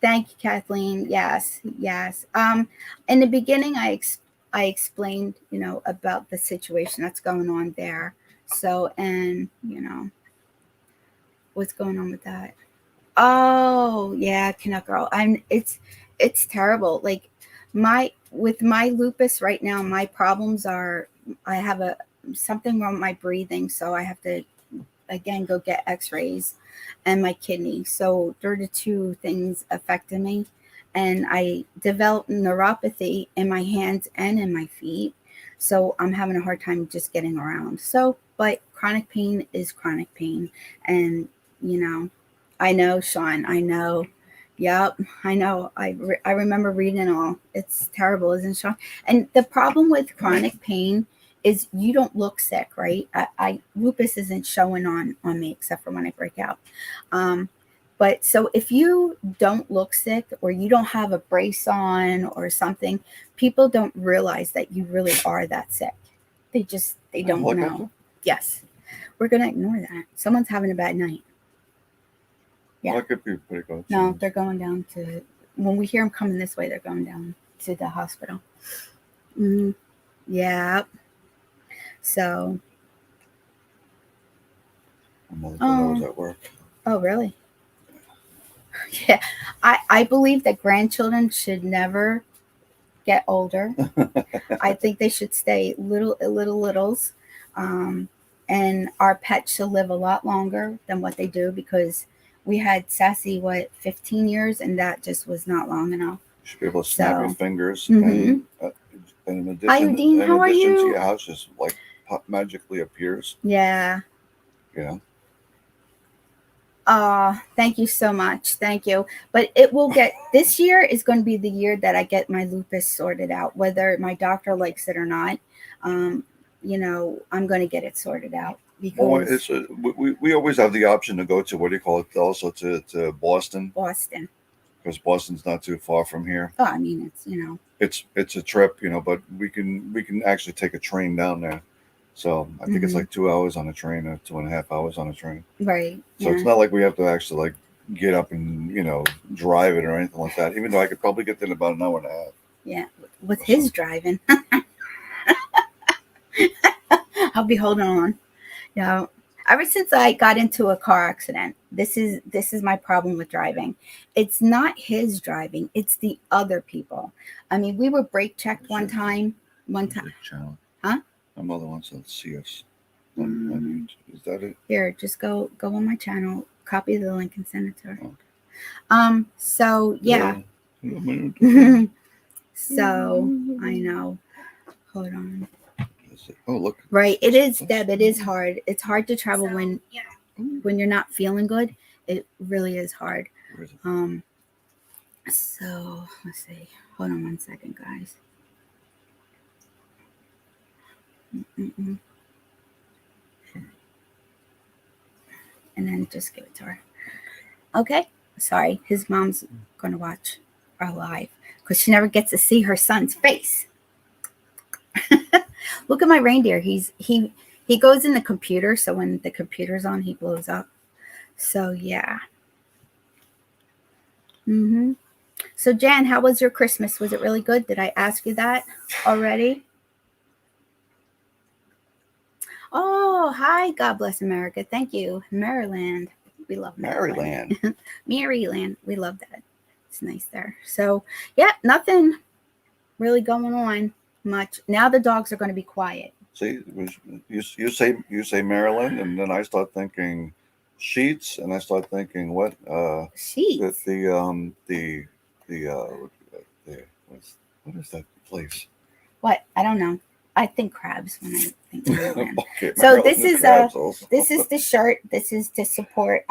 Thank you, Kathleen. Yes. In the beginning, I explained, about the situation that's going on there. So, and what's going on with that? Oh, yeah, Canuck Girl. It's terrible. Like with my lupus right now, my problems are I have something wrong with my breathing, so I have to again go get x-rays, and my kidney. So they're the two things affecting me. And I developed neuropathy in my hands and in my feet. So I'm having a hard time just getting around. So, but chronic pain is chronic pain. And, you know, I know, Sean, I know. Yep, I know. I remember reading it all. It's terrible, isn't it, Sean? And the problem with chronic pain is you don't look sick, right? I lupus isn't showing on me except for when I break out. Um, but so if you don't look sick or you don't have a brace on or something, people don't realize that you really are that sick. They don't Look at know. them. Yes, we're gonna ignore that. Someone's having a bad night. Yeah. That could be pretty good. No, they're going down to, when we hear them coming this way, they're going down to the hospital. Yeah. So, My mother was at work. oh, really? Yeah. I believe that grandchildren should never get older. I think they should stay littles. And our pets should live a lot longer than what they do, because we had Sassy, 15 years, and that just was not long enough. You should be able to snap your fingers. Mhm. And in addition, Hi, Udine, how are to you? your house just like magically appears. Yeah. You know? Thank you so much. Thank you. But it will get, this year is going to be the year that I get my lupus sorted out, whether my doctor likes it or not. You know, I'm going to get it sorted out because we always have the option to go to, what do you call it, also to Boston, because Boston's not too far from here. Oh, I mean, it's, you know, it's a trip, you know, but we can actually take a train down there. So I think it's like 2 hours on a train or 2.5 hours on a train. Right. So it's not like we have to actually like get up and, you know, drive it or anything like that, even though I could probably get there in about an hour and a half. Yeah. With his driving. I'll be holding on. Yeah. Ever since I got into a car accident, this is my problem with driving. It's not his driving, it's the other people. I mean, we were brake checked one time. Channel. Huh? My mother wants to see us. Is that it? Here, just go on my channel, copy the link, and send it to her. Okay. So yeah. So I know. Hold on. Oh, look. Right. It is, Deb. It is hard. It's hard to travel when you're not feeling good. It really is hard. So let's see. Hold on one second, guys. And then just give it to her. Okay. Sorry. His mom's going to watch our live because she never gets to see her son's face. Look at my reindeer. He goes in the computer, so when the computer's on, he blows up. So yeah. So Jan, how was your Christmas? Was it really good? Did I ask you that already? Oh, hi. God bless America. Thank you. Maryland. We love Maryland. Maryland. We love that. It's nice there. So yeah, nothing really going on much. Now the dogs are going to be quiet. See, you say Maryland, and then I start thinking Sheets, and I start thinking what Sheets. What is that place? What? I don't know. I think crabs when I think Maryland. Okay, so this is the shirt. This is to support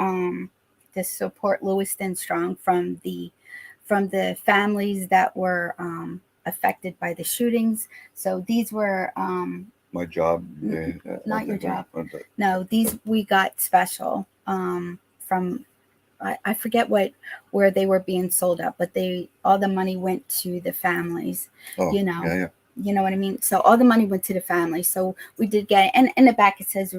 Lewiston Strong from the families that were affected by the shootings. So these were my job. Not your job. No, these we got special from I forget where they were being sold at, but all the money went to the families. Oh, you know. Yeah. You know what I mean? So all the money went to the family. So we did get it. And in the back it says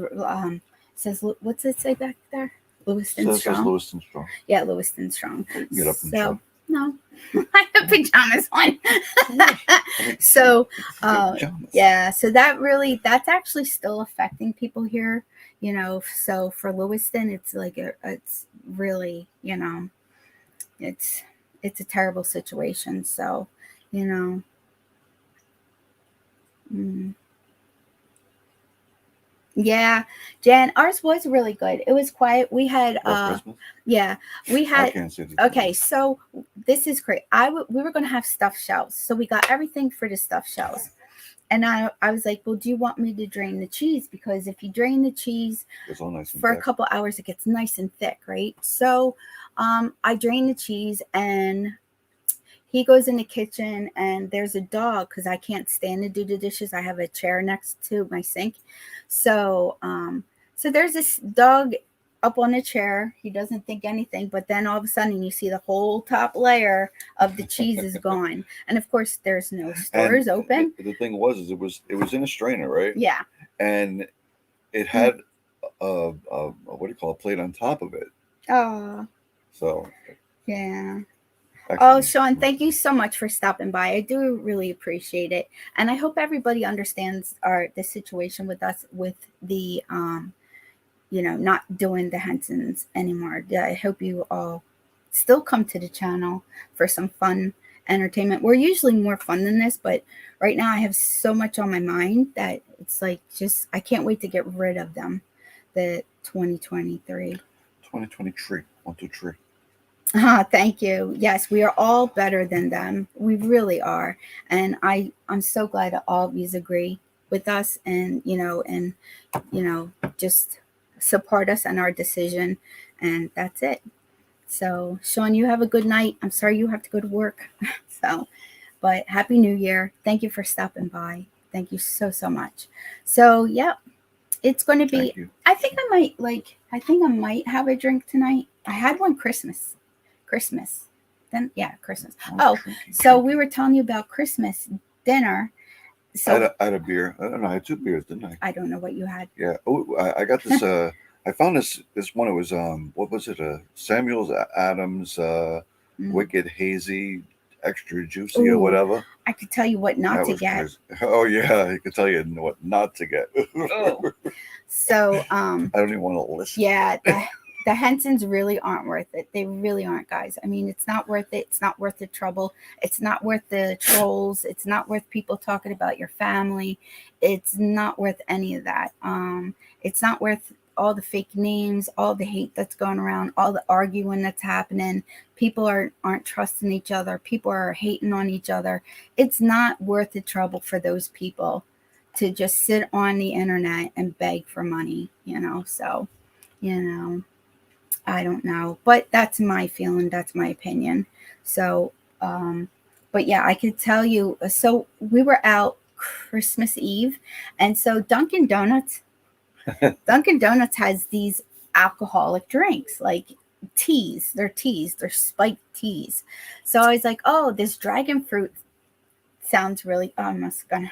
what's it say back there? Lewiston Strong. It says Lewiston Strong. Yeah, Lewiston Strong. Get up and show. No, I have pajamas on. So yeah, so that's actually still affecting people here, you know. So for Lewiston, it's like it's really, you know, it's a terrible situation. So, you know. Yeah, Jan, ours was really good. It was quiet. We had For Christmas. yeah, we I had can't see the okay, so this is great. We were going to have stuffed shells. So we got everything for the stuffed shells. And I was like, "Well, do you want me to drain the cheese because if you drain the cheese It's all nice and for a thick. couple hours it gets nice and thick, right?" So, I drained the cheese and he goes in the kitchen and there's a dog because I can't stand to do the dishes. I have a chair next to my sink. So so there's this dog up on the chair. He doesn't think anything, but then all of a sudden you see the whole top layer of the cheese is gone. And of course there's no And stores open. the thing was, is it was in a strainer, right? Yeah. And it had a what do you call a plate on top of it. Oh, So yeah. Oh, excellent. Sean, thank you so much for stopping by. I do really appreciate it. And I hope everybody understands the situation with us with the not doing the Hensons anymore. Yeah, I hope you all still come to the channel for some fun entertainment. We're usually more fun than this, but right now I have so much on my mind that it's like just I can't wait to get rid of them. The 2023. 2023. 1, 2, 3. Ah, thank you. Yes, we are all better than them. We really are. And I'm so glad that all of you agree with us and just support us in our decision. And that's it. So Sean, you have a good night. I'm sorry you have to go to work. So, but happy new year. Thank you for stopping by. Thank you so much. So yeah, it's going to Thank be, you. I think I might have a drink tonight. I had one Christmas. Then yeah, Christmas. Oh, so we were telling you about Christmas dinner. So I had a beer. I don't know. I had 2 beers, didn't I? I don't know what you had. Yeah. Oh, I got this. I found this one. It was what was it? Samuel's Adams Wicked Hazy Extra Juicy or Ooh, whatever. I could tell you what not That to was get. crazy. Oh yeah, I could tell you what not to get. Oh. So I don't even want to listen. yeah, the Hensons really aren't worth it. They really aren't, guys. I mean, it's not worth it. It's not worth the trouble. It's not worth the trolls. It's not worth people talking about your family. It's not worth any of that. It's not worth all the fake names, all the hate that's going around, all the arguing that's happening. People aren't trusting each other. People are hating on each other. It's not worth the trouble for those people to just sit on the internet and beg for money, So, you know, I don't know, but that's my feeling. That's my opinion. So, but yeah, I could tell you. So we were out Christmas Eve, and so Dunkin' Donuts has these alcoholic drinks like teas. They're teas. They're spiked teas. So I was like, oh, this dragon fruit sounds really. Oh, I'm just gonna.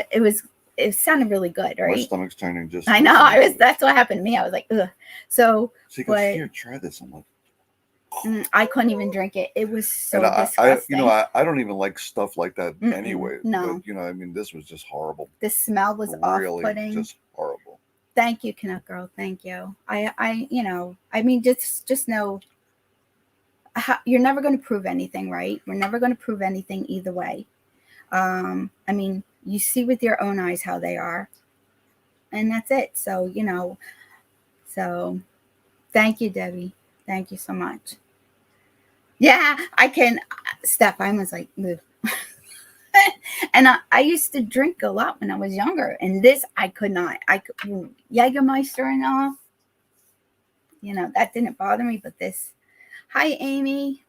It was. It sounded really good, right? My stomach's turning just. I know. I was. That's what happened to me. I was like, ugh. So, he goes, here, try this. I'm like, I couldn't even drink it. It was so and disgusting. I don't even like stuff like that anyway. No. But I mean, this was just horrible. The smell was really off-putting. just horrible. Thank you, Canuck Girl. Thank you. I mean, just know you're never going to prove anything, right? We're never going to prove anything either way. I mean, you see with your own eyes how they are, and that's it. So so thank you, Debbie. Thank you so much. Yeah, I can. Steph, I was like, move. And I used to drink a lot when I was younger, and this I could not. I could Jägermeister and all. That didn't bother me, but this. Hi, Amy.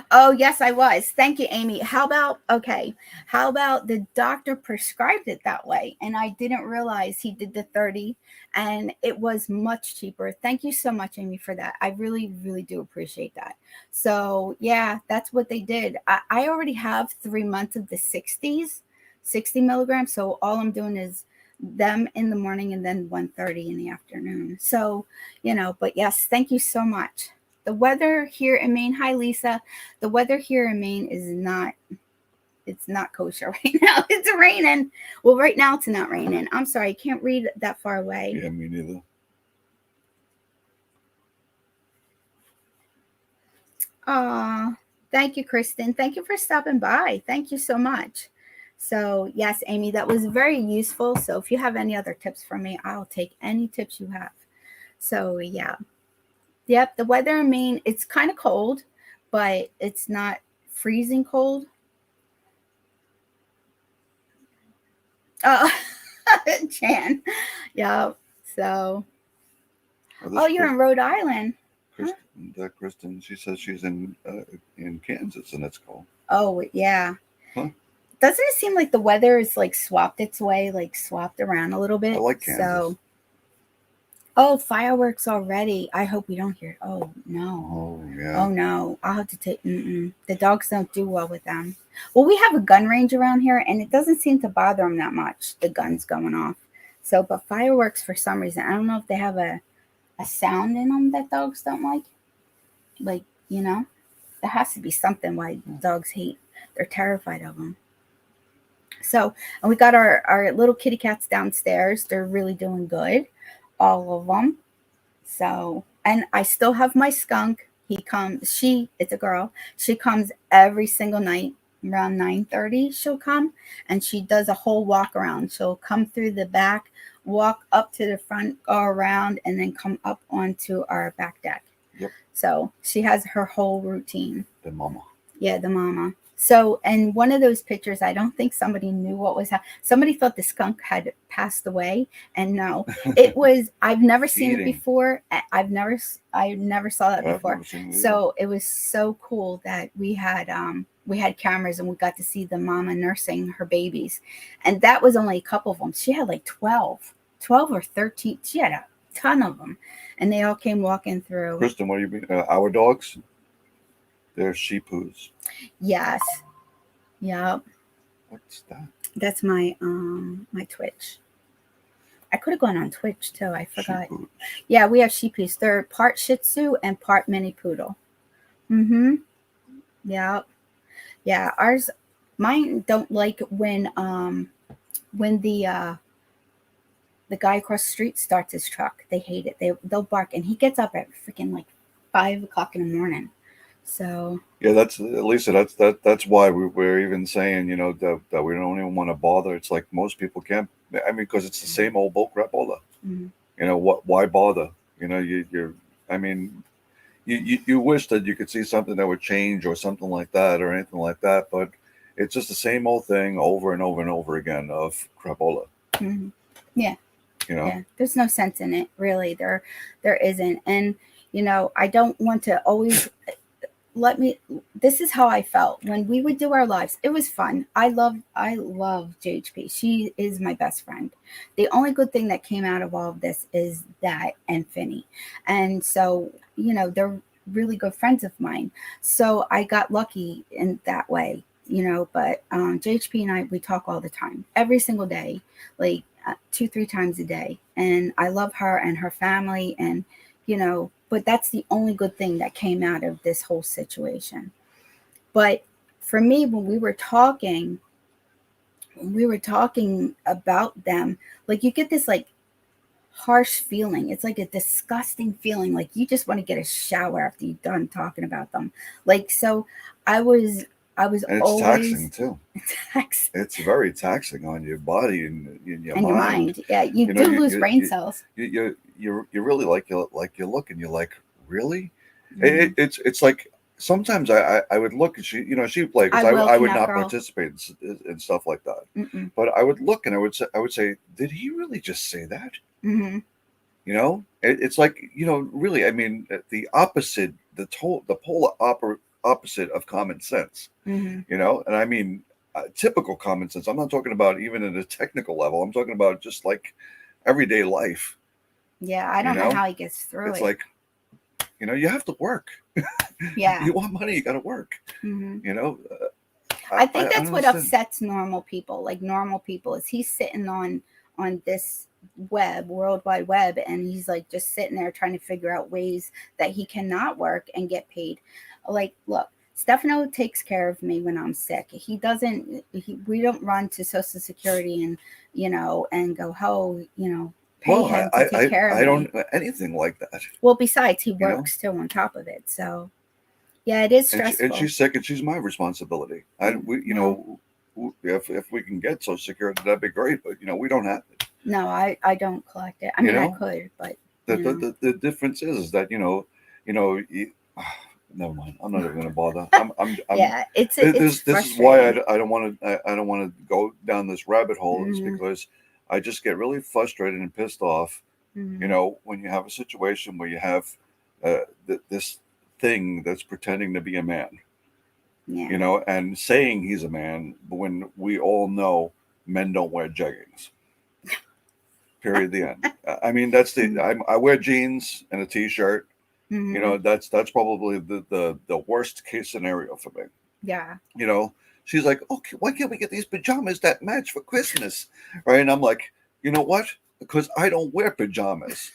Oh, yes, I was. Thank you, Amy. How about the doctor prescribed it that way and I didn't realize he did the 30 and it was much cheaper. Thank you so much, Amy, for that. I really, really do appreciate that. So yeah, that's what they did. I already have 3 months of the 60 milligrams. So all I'm doing is them in the morning and then 1:30 in the afternoon. So, but yes, thank you so much. The weather here in Maine, hi Lisa. The weather here in Maine is it's not kosher right now. It's raining. Well, right now it's not raining. I'm sorry, I can't read that far away. Yeah, me neither. Aw, Thank you, Kristen. Thank you for stopping by. Thank you so much. So, yes, Amy, that was very useful. So, if you have any other tips for me, I'll take any tips you have. So, yeah. Yep, the weather in Maine, it's kind of cold, but it's not freezing cold. Oh, Jan. Yep. So, This oh, you're in Rhode Island. Kristen, she says she's in Kansas, and it's cold. Oh, yeah. Huh? Doesn't it seem like the weather is like swapped its way, like swapped around a little bit? I like Kansas. So, oh, fireworks already. I hope we don't hear. Oh, no. Oh, yeah. Oh, no. I'll have to take. The dogs don't do well with them. Well, we have a gun range around here, and it doesn't seem to bother them that much, the guns going off. So, but fireworks, for some reason, I don't know if they have a sound in them that dogs don't like. Like, there has to be something why dogs hate. They're terrified of them. So, and we got our little kitty cats downstairs. They're really doing good, all of them. So, and I still have my skunk. It's a girl. She comes every single night around 9:30. She'll come and she does a whole walk around. She'll come through the back, walk up to the front, go around, and then come up onto our back deck. Yep. So she has her whole routine. The mama. Yeah, the mama. So, and one of those pictures, I don't think somebody knew what was happening. Somebody thought the skunk had passed away, and no, it was. I've never seen it before. I never saw that before. So it was so cool that we had cameras and we got to see the mama nursing her babies, and that was only a couple of them. She had like 12 or 13. She had a ton of them, and they all came walking through. Kristen, what do you mean? Our dogs? They're sheepoos. Yes. Yep. What's that? That's my my Twitch. I could have gone on Twitch too. I forgot. Sheepoos. Yeah, we have sheepoos. They're part Shih Tzu and part Mini Poodle. Yep. Yeah. Mine don't like when the guy across the street starts his truck. They hate it. They'll bark, and he gets up at freaking like 5 o'clock in the morning. So yeah, that's Lisa. That's why we're even saying, that we don't even want to bother. It's like most people can't. I mean, because it's the same old bullcrap all the. Why bother? I mean, you wish that you could see something that would change or something like that or anything like that, but it's just the same old thing over and over and over again of crapola. Yeah. Yeah. There's no sense in it, really. There isn't, and I don't want to always. This is how I felt when we would do our lives. It was fun. I love JHP. She is my best friend. The only good thing that came out of all of this is that and Finny. And so, they're really good friends of mine. So I got lucky in that way, but JHP and I, we talk all the time, every single day, like 2-3 times a day. And I love her and her family, and, but that's the only good thing that came out of this whole situation. But for me, when we were talking about them, like you get this like harsh feeling. It's like a disgusting feeling. Like you just want to get a shower after you're done talking about them. Like, so I was and it's always taxing too. It's very taxing on your body and your mind. Yeah, you do lose brain cells. You really like you look and you're like, really? It's like sometimes I would look and she'd play because I would not participate in stuff like that. But I would look and I would say, did he really just say that? It's like, really, I mean, the opposite, the polar opposite of common sense, and I mean, typical common sense. I'm not talking about even at a technical level. I'm talking about just like everyday life. Yeah, I don't know how he gets through it. It's like, you have to work. Yeah. You want money, you got to work. I think that's what upsets normal people. Like normal people is he's sitting on this World Wide Web, and he's like just sitting there trying to figure out ways that he cannot work and get paid. Like, look, Stefano takes care of me when I'm sick. We don't run to Social Security and and go, pay him to take care of me. I don't anything like that. Well, besides he works too on top of it. So Yeah, it is and stressful. she's sick, and she's my responsibility. If we can get Social Security, that'd be great. But we don't have it. No, I don't collect it. I mean, I could, but The difference is that never mind. I'm not even going to bother. yeah, it's this is why I don't want to go down this rabbit hole. Is Mhm. because I just get really frustrated and pissed off. Mhm. When you have a situation where you have this thing that's pretending to be a man, Yeah. and saying he's a man when we all know men don't wear jeggings. Period. The end. I mean, I wear jeans and a t-shirt. Mhm. That's probably the worst case scenario for me. Yeah. She's like, okay, why can't we get these pajamas that match for Christmas, right? And I'm like, you know what? Because I don't wear pajamas.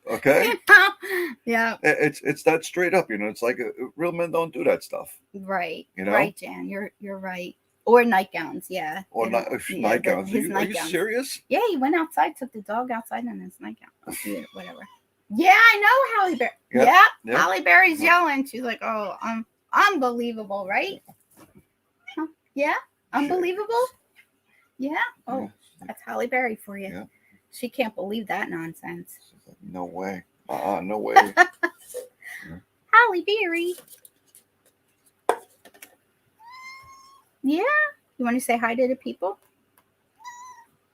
Okay. Yeah. It's that straight up. It's like real men don't do that stuff. Right. You know. Right, Jan. You're right. Or nightgowns. Yeah. Or They don't- yeah, nightgowns. his Are you nightgowns. serious? Yeah, he went outside, took the dog outside in his nightgown. Yeah, whatever. Yeah, I know Halle Berry. Yeah. Yeah. Halle Berry's yelling. She's like, "Oh, unbelievable, right? Huh? Yeah, unbelievable. Yeah. Oh, that's Halle Berry for you. Yeah. She can't believe that nonsense. No way. No way. Halle Berry. Yeah. You want to say hi to the people?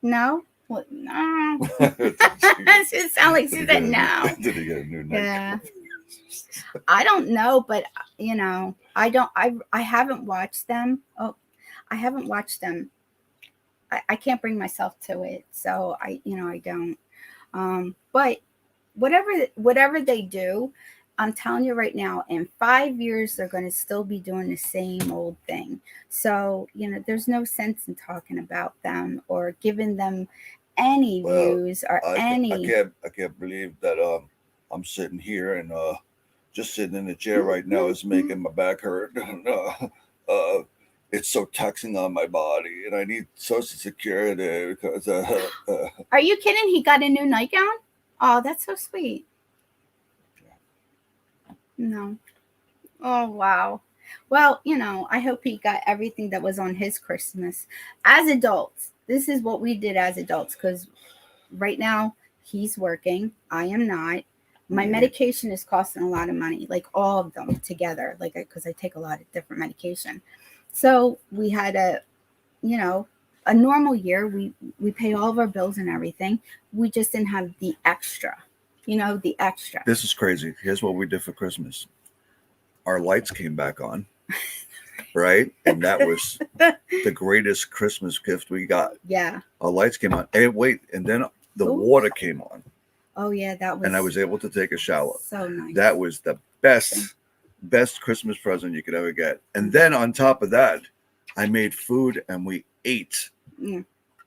No. What? No. It sounds like she said no. Did he get a new name? Yeah. I don't know, but I don't. I haven't watched them. Oh, I haven't watched them. I can't bring myself to it, so I don't. But whatever they do, I'm telling you right now, in 5 years they're going to still be doing the same old thing. So there's no sense in talking about them or giving them any views or any. I can't believe that I'm sitting here and just sitting in the chair right now is making my back hurt. It's so taxing on my body, and I need Social Security because. Are you kidding? He got a new nightgown? Oh, that's so sweet. No. Oh, wow. Well, I hope he got everything that was on his Christmas. As adults, this is what we did as adults because right now he's working. I am not. My medication is costing a lot of money, like all of them together, like because I take a lot of different medication. So we had a normal year. We pay all of our bills and everything. We just didn't have the extra. The extra. This is crazy. Here's what we did for Christmas. Our lights came back on, right? And that was the greatest Christmas gift we got. Yeah. Our lights came on. And then the water came on. Oh yeah, that was. And I was able to take a shower. So nice. That was the best Christmas present you could ever get. And then on top of that, I made food and we ate. Yeah.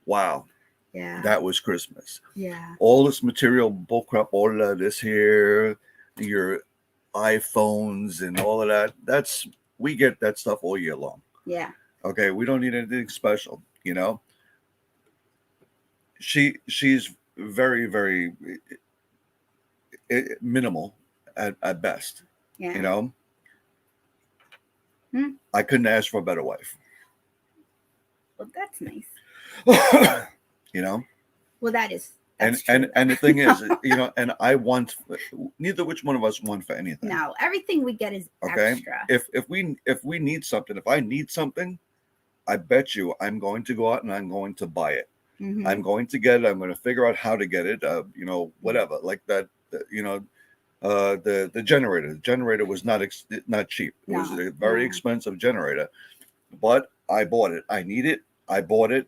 Wow. Yeah. That was Christmas. Yeah. All this material bullcrap, all of this here, your iPhones and all of that. We get that stuff all year long. Yeah. Okay. We don't need anything special, She's very, very minimal at best. Yeah. I couldn't ask for a better wife. Well, that's nice. Well, that is. And the thing is, and I want neither which one of us want for anything. No, everything we get is extra. If we need something, if I need something, I bet you I'm going to go out and I'm going to buy it. Mm-hmm. I'm going to get it. I'm going to figure out how to get it. Whatever, like that. The generator. The generator was not cheap. It was a very expensive generator, but I bought it. I need it. I bought it.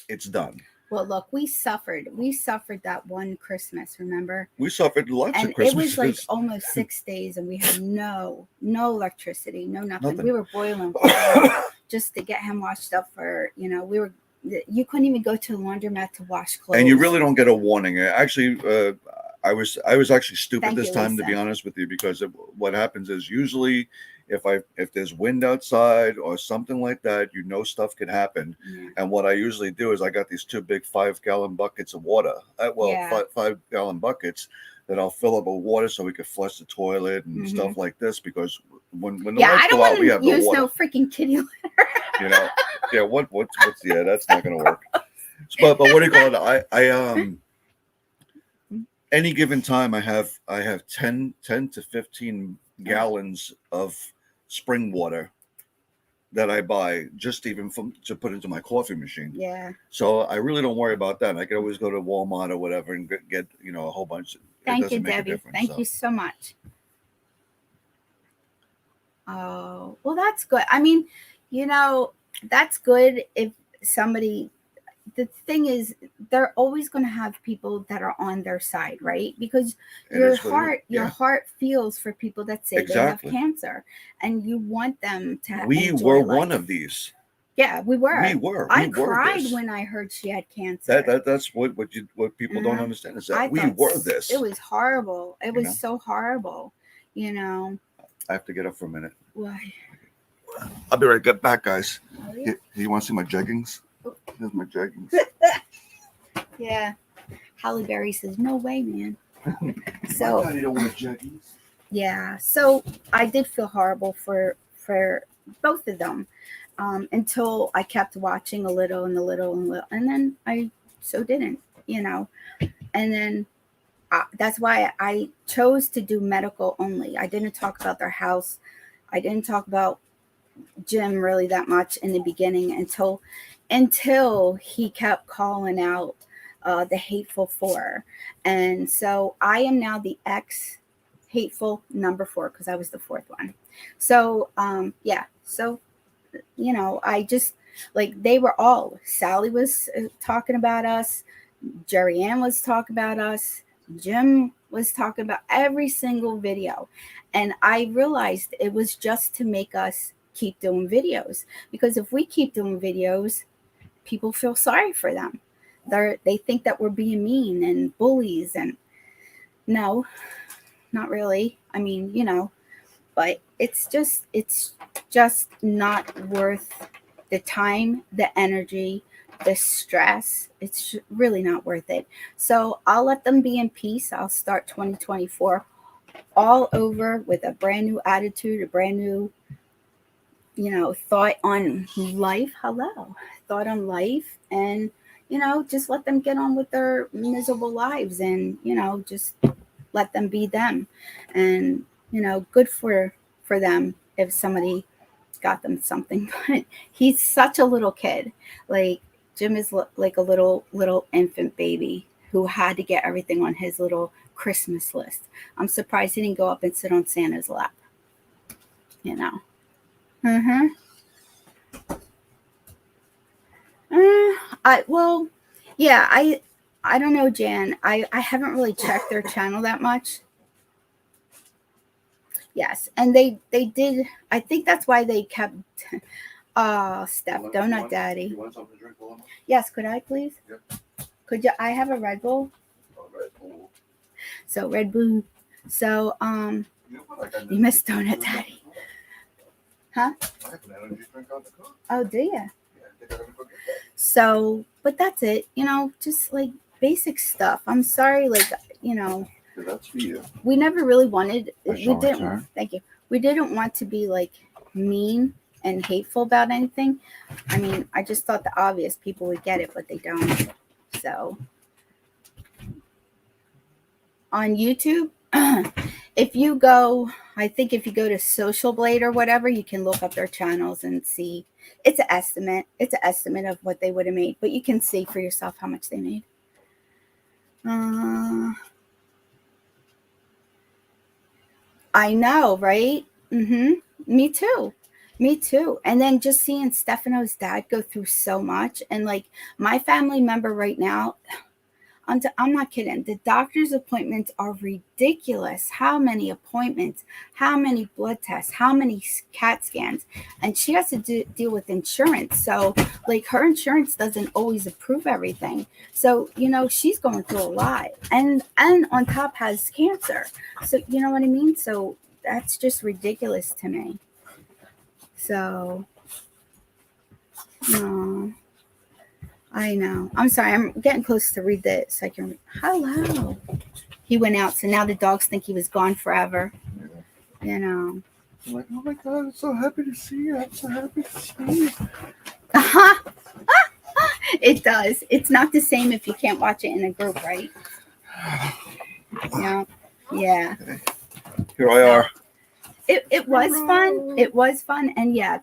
It's done. Well, look, we suffered. We suffered that one Christmas. Remember? We suffered lots of Christmases. It was like almost 6 days, and we had no electricity, no nothing. We were boiling water just to get him washed up. You couldn't even go to the laundromat to wash clothes. And you really don't get a warning. Actually, I was actually stupid this time, Lisa, to be honest with you, because what happens is usually if there's wind outside or something like that, stuff could happen. Yeah. And what I usually do is I got these 2 big 5-gallon buckets of water. 5-gallon buckets that I'll fill up with water so we could flush the toilet and Mhm. stuff like this, because when the Yeah, lights I don't go out, we want have to no use water. no freaking kitty litter. You know, yeah. What's yeah? That's not gonna work. But what do you call it? I any given time I have 10 to 15 gallons of spring water that I buy just even to put into my coffee machine. Yeah. So I really don't worry about that. I can always go to Walmart or whatever and get a whole bunch. Thank you, make a Debbie. difference, Thank you so much. Oh, well, that's good. I mean, that's good if somebody, the thing is, they're always going to have people that are on their side, right? Because your heart feels for people that say exactly. they have cancer, and you want them to we enjoy were life. one of these. Yeah, we were. I cried this. when I heard she had cancer. That's what people don't understand is that we were this. It was horrible. It was so horrible. I have to get up for a minute. Why? I'll be right back, guys. You want to see my jeggings? Here's my jeggings. Yeah. Halle Berry says, "No way, man." So I don't wear jeggings. Yeah. So I did feel horrible for both of them, until I kept watching a little, and then I didn't, and then that's why I chose to do medical only. I didn't talk about their house. I didn't talk about Jim really that much in the beginning until he kept calling out the hateful four. And so I am now the ex hateful number 4, because I was the 4th one. So yeah, so I just, like, they were all, Sally was talking about us, Jerry Ann was talking about us, Jim was talking about every single video. And I realized it was just to make us keep doing videos, because if we keep doing videos, people feel sorry for them. They think that we're being mean and bullies, and no, not really. I mean, but it's just not worth the time, the energy, the stress. It's really not worth it. So I'll let them be in peace. I'll start 2024 all over with a brand new attitude, a brand new, thought on life. Thought on life, and just let them get on with their miserable lives, and just let them be them. And good for them if somebody got them something. But he's such a little kid. Like, Jim is like a little infant baby who had to get everything on his little Christmas list. I'm surprised he didn't go up and sit on Santa's lap. I don't know, Jan. I haven't really checked their channel that much. Yes, and they did. I think that's why they kept. Steph, Donut Daddy. You want something to drink, Wilma? Yes, could I please? Yep. Could you? I have a Red Bull. Red Bull. So Red Bull. So you missed Donut Daddy. Huh? I have an energy drink on the car. Oh, do you? Yeah, I think I'm gonna go get that. So, but that's it. Just like basic stuff. I'm sorry, like That's for you. we never really wanted. We didn't. Thank you. We didn't want to be like mean and hateful about anything. I mean, I just thought the obvious people would get it, but they don't. So on YouTube, if you go to Social Blade or whatever, you can look up their channels and see. It's an estimate. It's an estimate of what they would have made, but you can see for yourself how much they made. I know, right? Me too. And then just seeing Stefano's dad go through so much, and like my family member right now, I'm not kidding. The doctor's appointments are ridiculous. How many appointments? How many blood tests? How many CAT scans? And she has to deal with insurance. So, like, her insurance doesn't always approve everything. So, she's going through a lot. And on top has cancer. So, you know what I mean? So, that's just ridiculous to me. So, no. I know. I'm sorry. I'm getting close to read this. So I can. Hello. he went out, so now the dogs think he was gone forever. Yeah. You know. I'm like, oh my God, I'm so happy to see you. I'm so happy to see you. It does. It's not the same if you can't watch it in a group, right? Yeah. Yeah. Here I are. It was fun. It was fun. And yeah,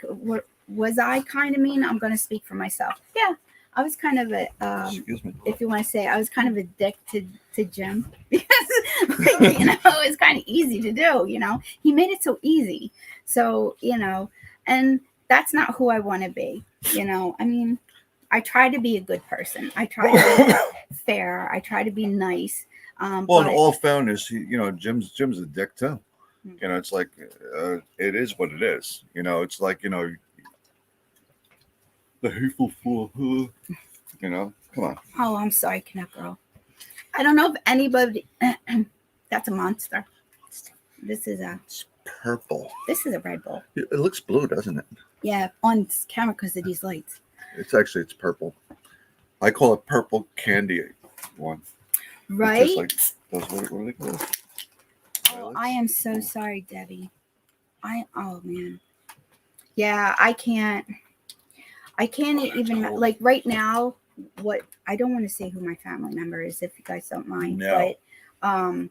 was I kind of mean? I'm going to speak for myself. Yeah. I was kind of a, Excuse me. if you want to say, I was kind of addicted to Jim because, like, you know, it was kind of easy to do, you know, he made it so easy. So, you know, and that's not who I want to be. You know, I mean, I try to be a good person. I try to be fair. I try to be nice. Well, in But all fairness, you know, Jim's a dick too. You know, it's like it is what it is. You know, it's like, you know, the hateful fool. You know, come on. oh, I'm sorry, Connect Girl. I don't know if anybody. That's a monster. This is a It's purple. Red Bull. It looks blue, doesn't it? Yeah, on camera because of these lights. It's purple. I call it purple candy one. Right? It's just like those, what are they called? Oh, I am so sorry, Debbie. Oh man. Yeah, I can't even like right now. What I don't want to say who my family member is, if you guys don't mind, No. but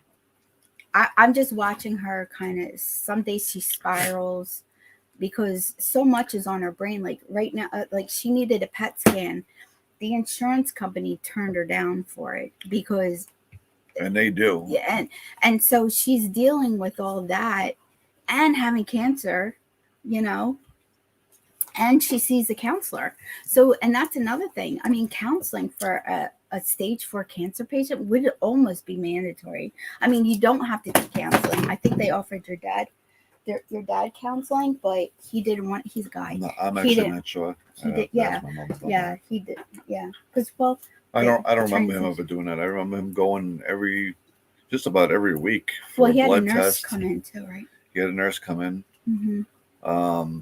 I'm just watching her. Kind of some days she spirals because so much is on her brain. Like right now, like she needed a PET scan. The insurance company turned her down for it because, And they do. yeah, and so she's dealing with all that and having cancer, you know, and she sees a counselor. So, and that's another thing. I mean, counseling for a stage 4 cancer patient would almost be mandatory. I mean, you don't have to do counseling. I think they offered your dad counseling, but he didn't want. He's a guy. No, I'm He actually didn't- not sure. He did, yeah, That's my mom's thought. yeah, he did, yeah. Because well, I don't remember him transition. ever doing that. I remember him going just about every week for well, a he had a blood nurse test. come in too, right? He had a nurse come in. Mm-hmm.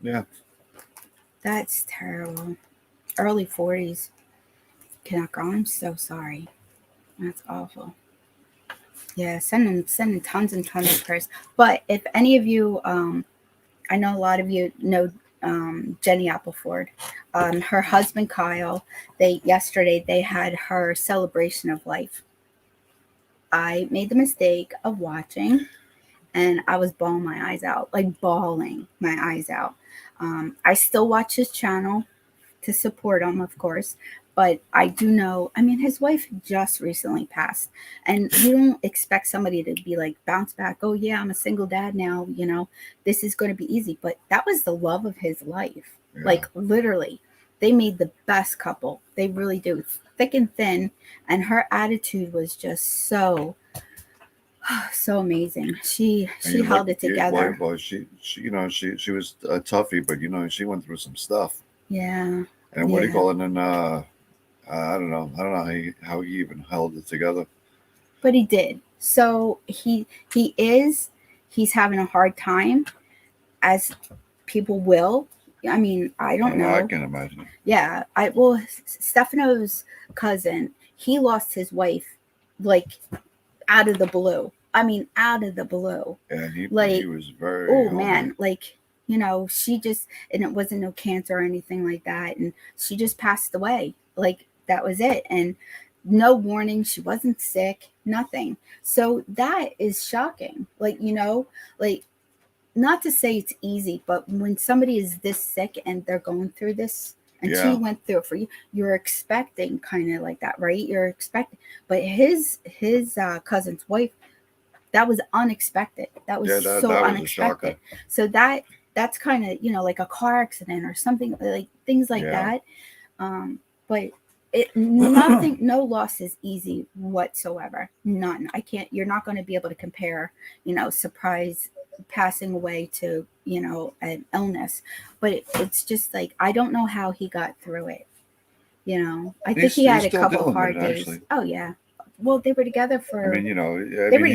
Yeah. That's terrible. Early 40s. I'm so sorry. That's awful. Yeah, sending tons and tons of prayers. But if any of you, I know a lot of you know Jenny Appleford. Her husband Kyle. Yesterday they had her celebration of life. I made the mistake of watching, and I was bawling my eyes out, like bawling my eyes out. I still watch his channel to support him, of course, but I do know, I mean, his wife just recently passed, and you don't expect somebody to be like bounce back. Oh yeah, I'm a single dad now, you know, this is going to be easy. But that was the love of his life. Yeah. Like literally, they made the best couple. They really do, thick and thin. And her attitude was just so amazing. She held it together. Well, she you know, she was a toughie, but you know, she went through some stuff. Yeah. And what do you call it? And I don't know how he even held it together. But he did. So he's having a hard time, as people will. I mean, I don't know. I can imagine. Yeah. Stefano's cousin, he lost his wife like out of the blue. I mean, out of the blue. And he was very. Oh man, like, you know, and it wasn't no cancer or anything like that, and she just passed away. Like that was it, and no warning. She wasn't sick, nothing. So that is shocking. Like, you know, like, not to say it's easy, but when somebody is this sick and they're going through this, and she went through it for you, you're expecting kind of like that, right? You're expecting, but his cousin's wife, that was unexpected. That was so unexpected. So that's kind of, you know, like a car accident or something, like things like that. But nothing, no loss is easy whatsoever. None. You're not going to be able to compare, you know, surprise passing away to, you know, an illness. But it's just like, I don't know how he got through it. You know, I think he had a couple of hard days. Actually. Oh yeah. Well, they were together for. I mean, you know,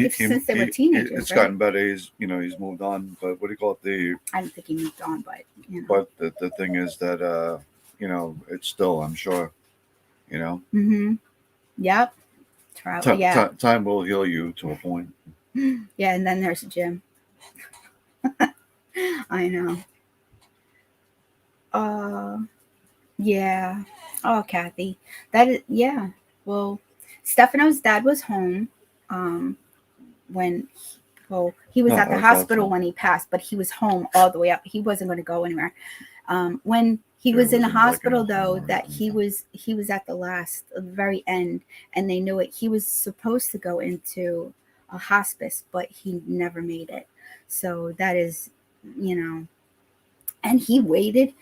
since they were teenagers. It's gotten better. He's moved on. But what do you call it? I don't think he moved on, but you know. But the thing is that you know, it's still, I'm sure, You know, Mm-hmm. Yep. Travel. Yeah. time will heal you to a point. Yeah. And then there's Jim. I know. Yeah. Oh, Kathy. That is, yeah. Well, Stefano's dad was home um when well, he was No, at the I thought hospital so. when he passed, but he was home all the way up. He wasn't going to go anywhere. When he There was in the wasn't like in a hospital home though, or that anything. he was at the very end, and they knew it. He was supposed to go into a hospice, but he never made it. So that is, you know, and he waited.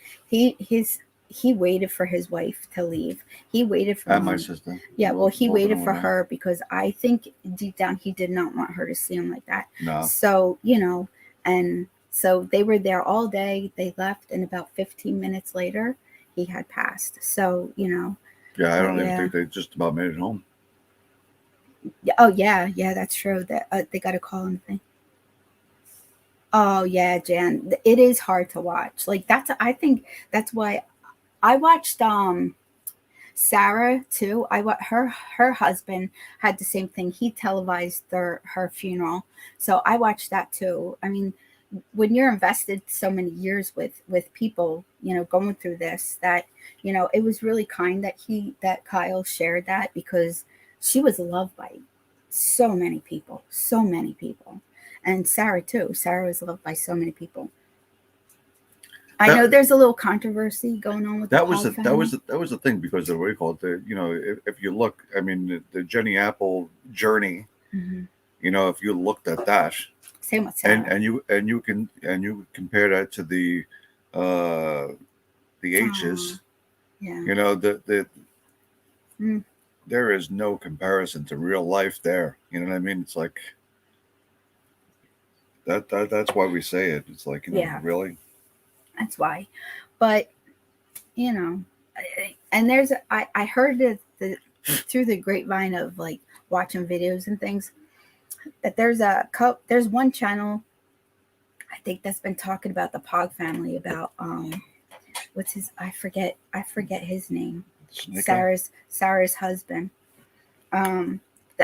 He waited for his wife to leave. He waited for And my long. sister. Yeah, well, he Both of waited them were for there. her because I think deep down he did not want her to see him like that. No. So, you know, and so they were there all day. They left, and about 15 minutes later, he had passed. So, you know, Yeah, I but don't even yeah. think they just about made it home. Oh, yeah, yeah, that's true. That they got a call and thing. Oh, yeah, Jan, it is hard to watch. Like I think that's why I watched Sarah too. Her husband had the same thing. He televised her funeral, so I watched that too. I mean, when you're invested so many years with people, you know, going through this, that you know, it was really kind that Kyle shared that, because she was loved by so many people, and Sarah too. Sarah was loved by so many people. I know That there's a little controversy going on with the that was Paul the that was family. the, that was the thing, because the way you call it, you know, if you look, I mean, the Jenny Apple journey, Hmm. you know, if you looked at that, Same with Sarah. and you compare that to the Aw, H's, yeah. you know, Mm, there is no comparison to real life there. You know what I mean? It's like that's why we say it. It's like, you know, yeah, really. that's why. But you know, and I heard that through the grapevine of like watching videos and things, that there's one channel I think that's been talking about the Pog family, about what's his, I forget his name. Snicker. Sarah's husband. Um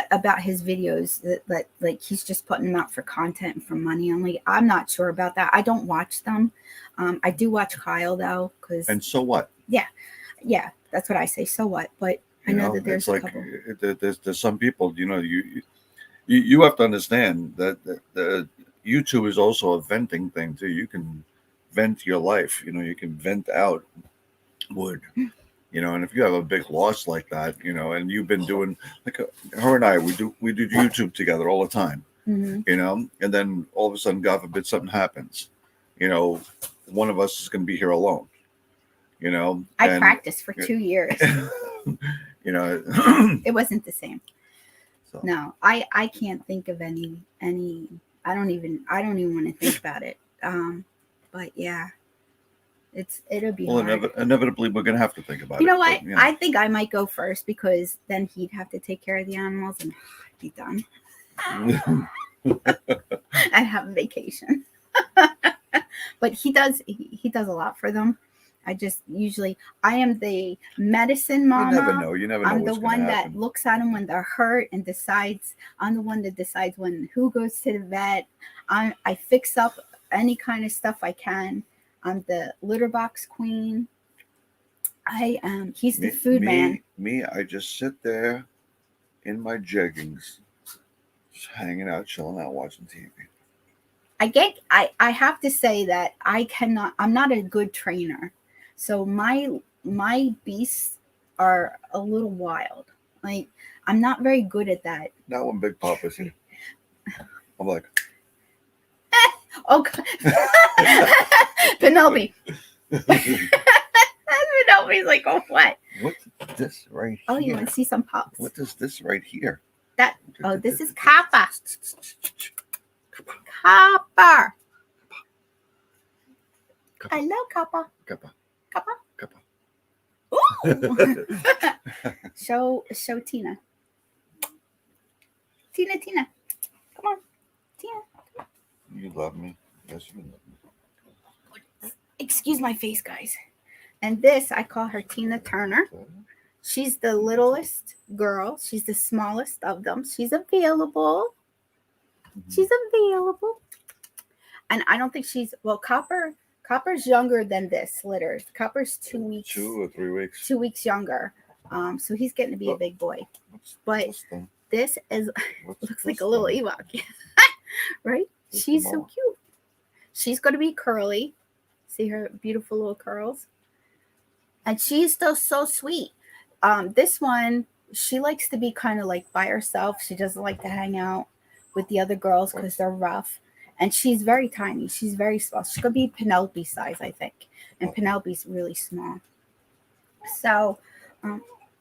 about his videos, that like he's just putting them out for content and for money only. I'm not sure about that. I don't watch them. I do watch Kyle though, because And so what? yeah, yeah, that's what I say. So what? But I You know know, that it's there's a like couple. there's some people, you know, you have to understand that the YouTube is also a venting thing too. You can vent your life. You know, you can vent out wood. You know, and if you have a big loss like that, you know, and you've been doing like her and I, we do YouTube together all the time. Mm-hmm. You know, and then all of a sudden, God forbid, something happens. You know, one of us is going to be here alone. You know, I and practiced for 2 years. you know, It wasn't the same. so. No, I can't think of any. I don't even want to think about it. But yeah, it'll be Well, hard. inevitably, we're going to have to think about You it. know what? But you know. I think I might go first, because then he'd have to take care of the animals and I'd be done. I'd have a vacation. But he does a lot for them. I just usually, I am the medicine You never mama. know. You never know I'm the what's going to one that happen. looks at them when they're hurt and decides. I'm the one that decides when who goes to the vet. I fix up any kind of stuff I can. I'm the litter box queen. I am. He's the food man. Me. I just sit there in my jeggings, just hanging out, chilling out, watching TV. I have to say that I'm not a good trainer. So my beasts are a little wild. Like, I'm not very good at that. Not when Big Papa's here. I'm like, Oh God. Penelope. Penelope's like, oh what? what's this right Oh, you here? want to see some pups? What is this right here? That oh, this is Kappa. Kappa. Hello, Kappa. Kappa. Kappa. Kappa. Ooh. show Tina. Tina. Come on. Tina. You love me. Yes, you love me. Excuse my face, guys. And this, I call her Tina Turner. She's the littlest girl. She's the smallest of them. She's available. She's available. And I don't think she's well. Copper's younger than this litter. Copper's 2 weeks. 2 or 3 weeks. 2 weeks younger. So he's getting to be a big boy. But this is looks like a little Ewok, right? She's so cute. She's going to be curly. See her beautiful little curls, and she's still so sweet. This one, she likes to be kind of like by herself. She doesn't like to hang out with the other girls because they're rough. And she's very tiny. She's very small. She's going to be Penelope size, I think. And Penelope's really small. So,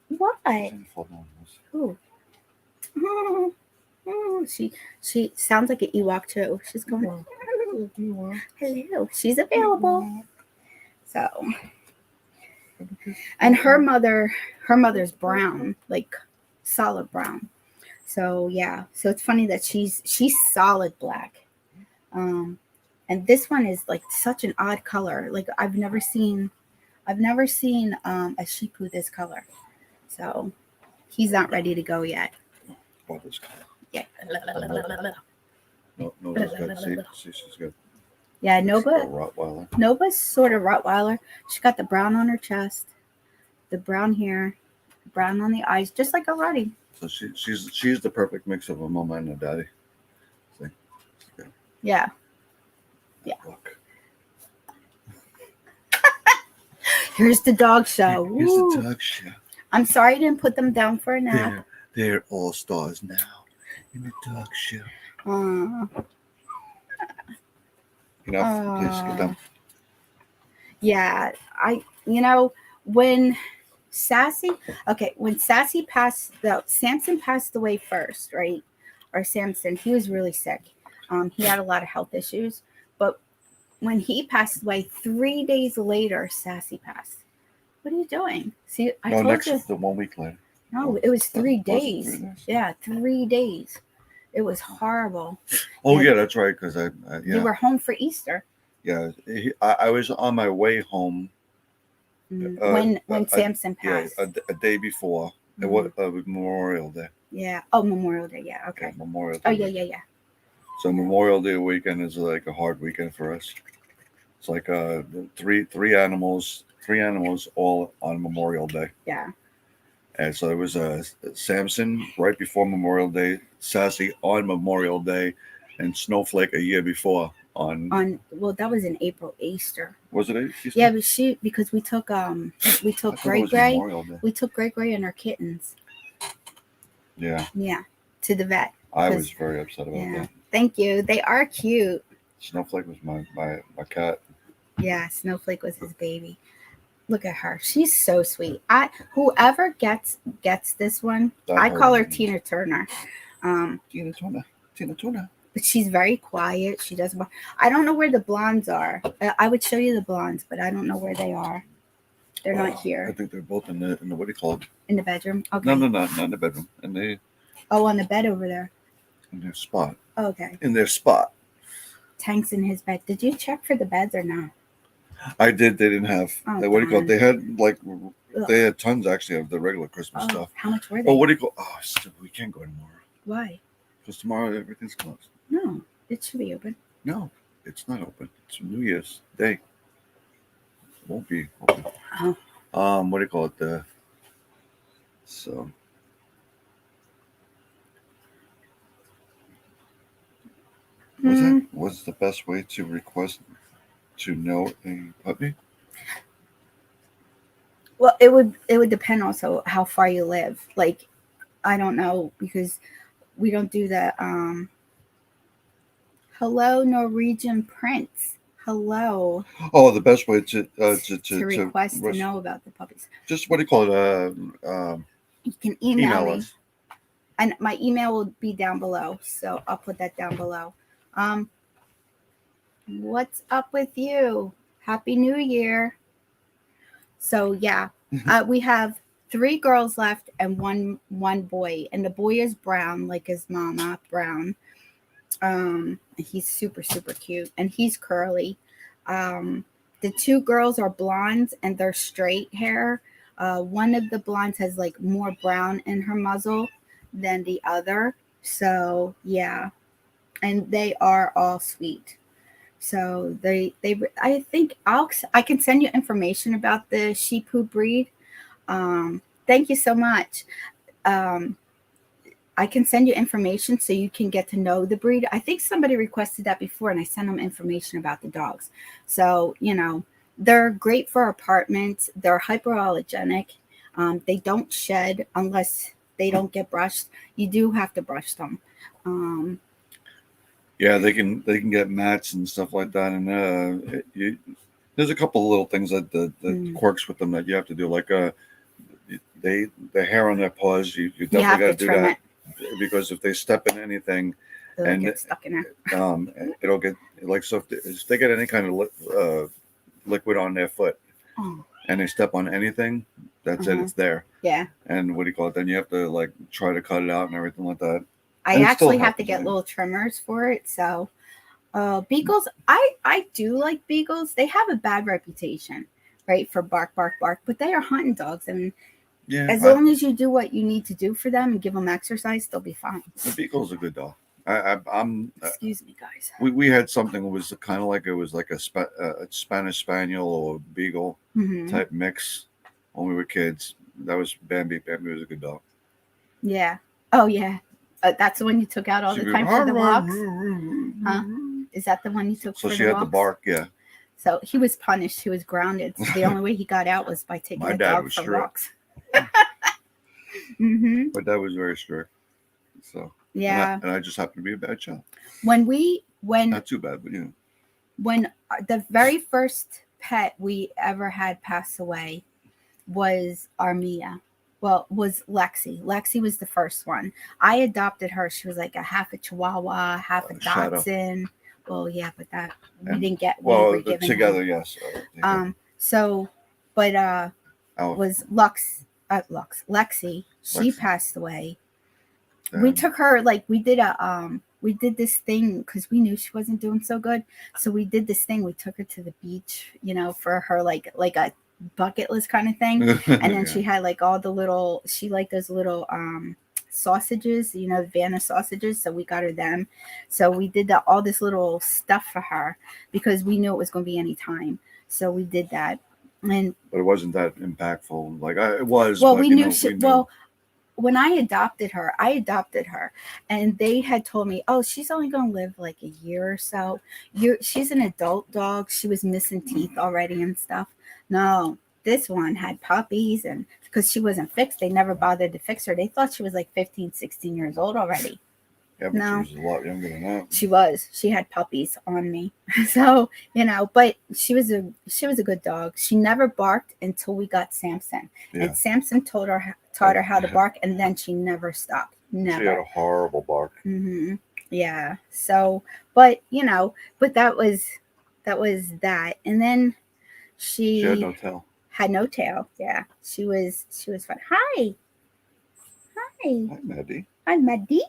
what? Ooh. She sounds like an Ewok too. She's going, hello. She's available. So, and her mother's brown, like solid brown. So yeah, so it's funny that she's solid black. And this one is like such an odd color. Like I've never seen a Shih Tzu this color. So he's not ready to go yet. Oh, this color. Yeah. No, she's good. See, she's good. Yeah, Rottweiler. Nova's sort of Rottweiler. She's got the brown on her chest, the brown hair, brown on the eyes, just like a Ruddy. So she's the perfect mix of a mama and a daddy. See? Yeah. Yeah. Look. Here's the dog show. Here's the dog show. I'm sorry I didn't put them down for a nap. They're all stars now in the dog show. Please get them. Yeah, when Sassy Samson passed away first, right? Or Samson, he was really sick. He had a lot of health issues, but when he passed away, 3 days later, Sassy passed. What are you doing? See, I told you. The 1 week later. No, it was 3 days. Yeah, 3 days. It was horrible. Oh, yeah, that's right. Because you were home for Easter. Yeah, I was on my way home. When Samson passed. Yeah, a day before. It was Memorial Day. Yeah. Oh, Memorial Day. Yeah. Okay. Yeah, Memorial Day. Oh, yeah. So Memorial Day weekend is like a hard weekend for us. It's like three animals all on Memorial Day. Yeah. And so it was Samson right before Memorial Day, Sassy on Memorial Day, and Snowflake a year before on that was in April, Easter. Was it Easter? Yeah, but because we took Gray Gray and her kittens. Yeah. Yeah, to the vet. I was very upset about that. Thank you. They are cute. Snowflake was my cat. Yeah, Snowflake was his baby. Look at her. She's so sweet. Whoever gets this one, I call her Tina Turner. Tina Turner. But she's very quiet. She doesn't. I don't know where the blondes are. I would show you the blondes, but I don't know where they are. They're not here. I think they're both in the what do you call it? In the bedroom. Okay. No, not in the bedroom. On the bed over there. In their spot. Okay. In their spot. Tank's in his bed. Did you check for the beds or not? I did. They didn't have. What do you call it? They had they had tons actually of the regular Christmas stuff. How much were they? Oh, what do you call? Oh, we can't go tomorrow. Why? Because tomorrow everything's closed. No, it should be open. No, it's not open. It's New Year's Day. It won't be open. Oh. What do you call it? So. Was the best way to request to know a puppy? Well, it would depend also how far you live. Like, I don't know, because we don't do the hello Norwegian Prince. Hello. Oh, the best way to request to know about the puppies. Just what do you call it? You can email me. Us. And my email will be down below, so I'll put that down below. What's up with you? Happy New Year. So yeah, we have 3 girls left and one boy, and the boy is brown, like his mama, brown. He's super, super cute, and he's curly. The 2 girls are blondes, and they're straight hair. One of the blondes has like more brown in her muzzle than the other. So yeah, and they are all sweet. So I think I can send you information about the Shih Tzu breed. Thank you so much. Um, I can send you information so you can get to know the breed. I think somebody requested that before, and I sent them information about the dogs. So, they're great for apartments. They're hypoallergenic. They don't shed unless they don't get brushed. You do have to brush them. Um, Yeah, they can get mats and stuff like that, and there's a couple of little things that quirks with them that you have to do, like the hair on their paws. You you definitely have got to to do trim that it. because if they step in anything, It'll and get stuck in there. it'll get like, so if they get any kind of liquid on their foot Oh, and they step on anything, that's it. Uh-huh. It's there. yeah. And what do you call it? Then you have to like try to cut it out and everything like that. I And it still actually have to happens, get man. little trimmers for it. So, beagles, I do like beagles. They have a bad reputation, right, for bark, bark, bark, but they are hunting dogs, and Yeah, as long as you do what you need to do for them and give them exercise, they'll be fine. the beagle's a good dog. I'm. Excuse me, guys. We had something that was kind of like, it was like a Spanish Spaniel or Beagle Hmm. type mix when we were kids. That was Bambi. Bambi was a good dog. Yeah. Oh, yeah. That's the one you took out all She'd the be time for the walks? Huh? Is that the one you took So for she the had walks? the bark, yeah. So he was punished. He was grounded. So the only way he got out was by taking My the dad dog was for strict. walks. Hmm. But that was very strict. So Yeah. and I just happened to be a bad child. When Not too bad, but when the very first pet we ever had pass away was our Mia. Well, was Lexi. Lexi was the first one. I adopted her. She was like a half a Chihuahua, half a Shadow. Dachshund. Well, yeah, but that we And- didn't get. We Well, were given together, her. yes. So, but Oh, was Lexi. She Lexi. passed away. damn. We took her, like, we did this thing because we knew she wasn't doing so good. So we did this thing. We took her to the beach, for her like a bucket list kind of thing. And then Yeah. she had like all the little, she liked those little sausages, the Vanna sausages. So we got her them. So we did all this little stuff for her because we knew it was going to be any time. So we did that. And But it wasn't that impactful. Like it was. well, but, we you knew know, she, we knew. well, when I adopted her, and they had told me, oh, she's only going to live like a year or so. She's an adult dog. She was missing teeth already and stuff. No, this one had puppies, and because she wasn't fixed, they never bothered to fix her. They thought she was like 15, 16 years old already. Yeah, but No. she was a lot younger than that. She had puppies on me. So, but she was a good dog. She never barked until we got Samson. Yeah. And Samson taught her how to bark, and then she never stopped. Never. She had a horrible bark. Mm-hmm. Yeah. So, but that was that. And then She had no tail. had no tail. Yeah. She was fun. Hi. Hi, Maddie. Hi, Maddie.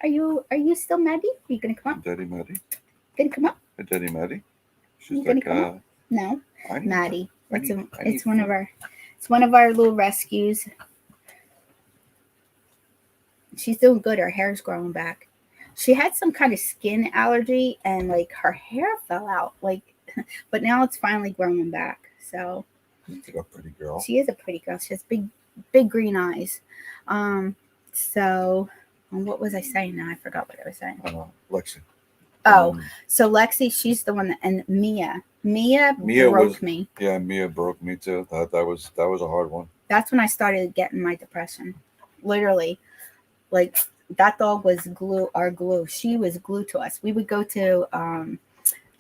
Are you still Maddie? Are you gonna come up? Daddy Maddie. Gonna come up? Hi, Daddy Maddie. She's You gonna like, come No. I need Maddie. I need It's one of our little rescues. She's doing good. Her hair's growing back. She had some kind of skin allergy and like her hair fell out. But now it's finally growing back. So She's a pretty girl. she is a pretty girl. She has big green eyes. So what was I saying now? I forgot what I was saying. Lexi. Oh, so Lexi, she's the one and Mia broke me. Yeah, Mia broke me too. That was a hard one. That's when I started getting my depression. Literally, like that dog was our glue. She was glued to us. We would go to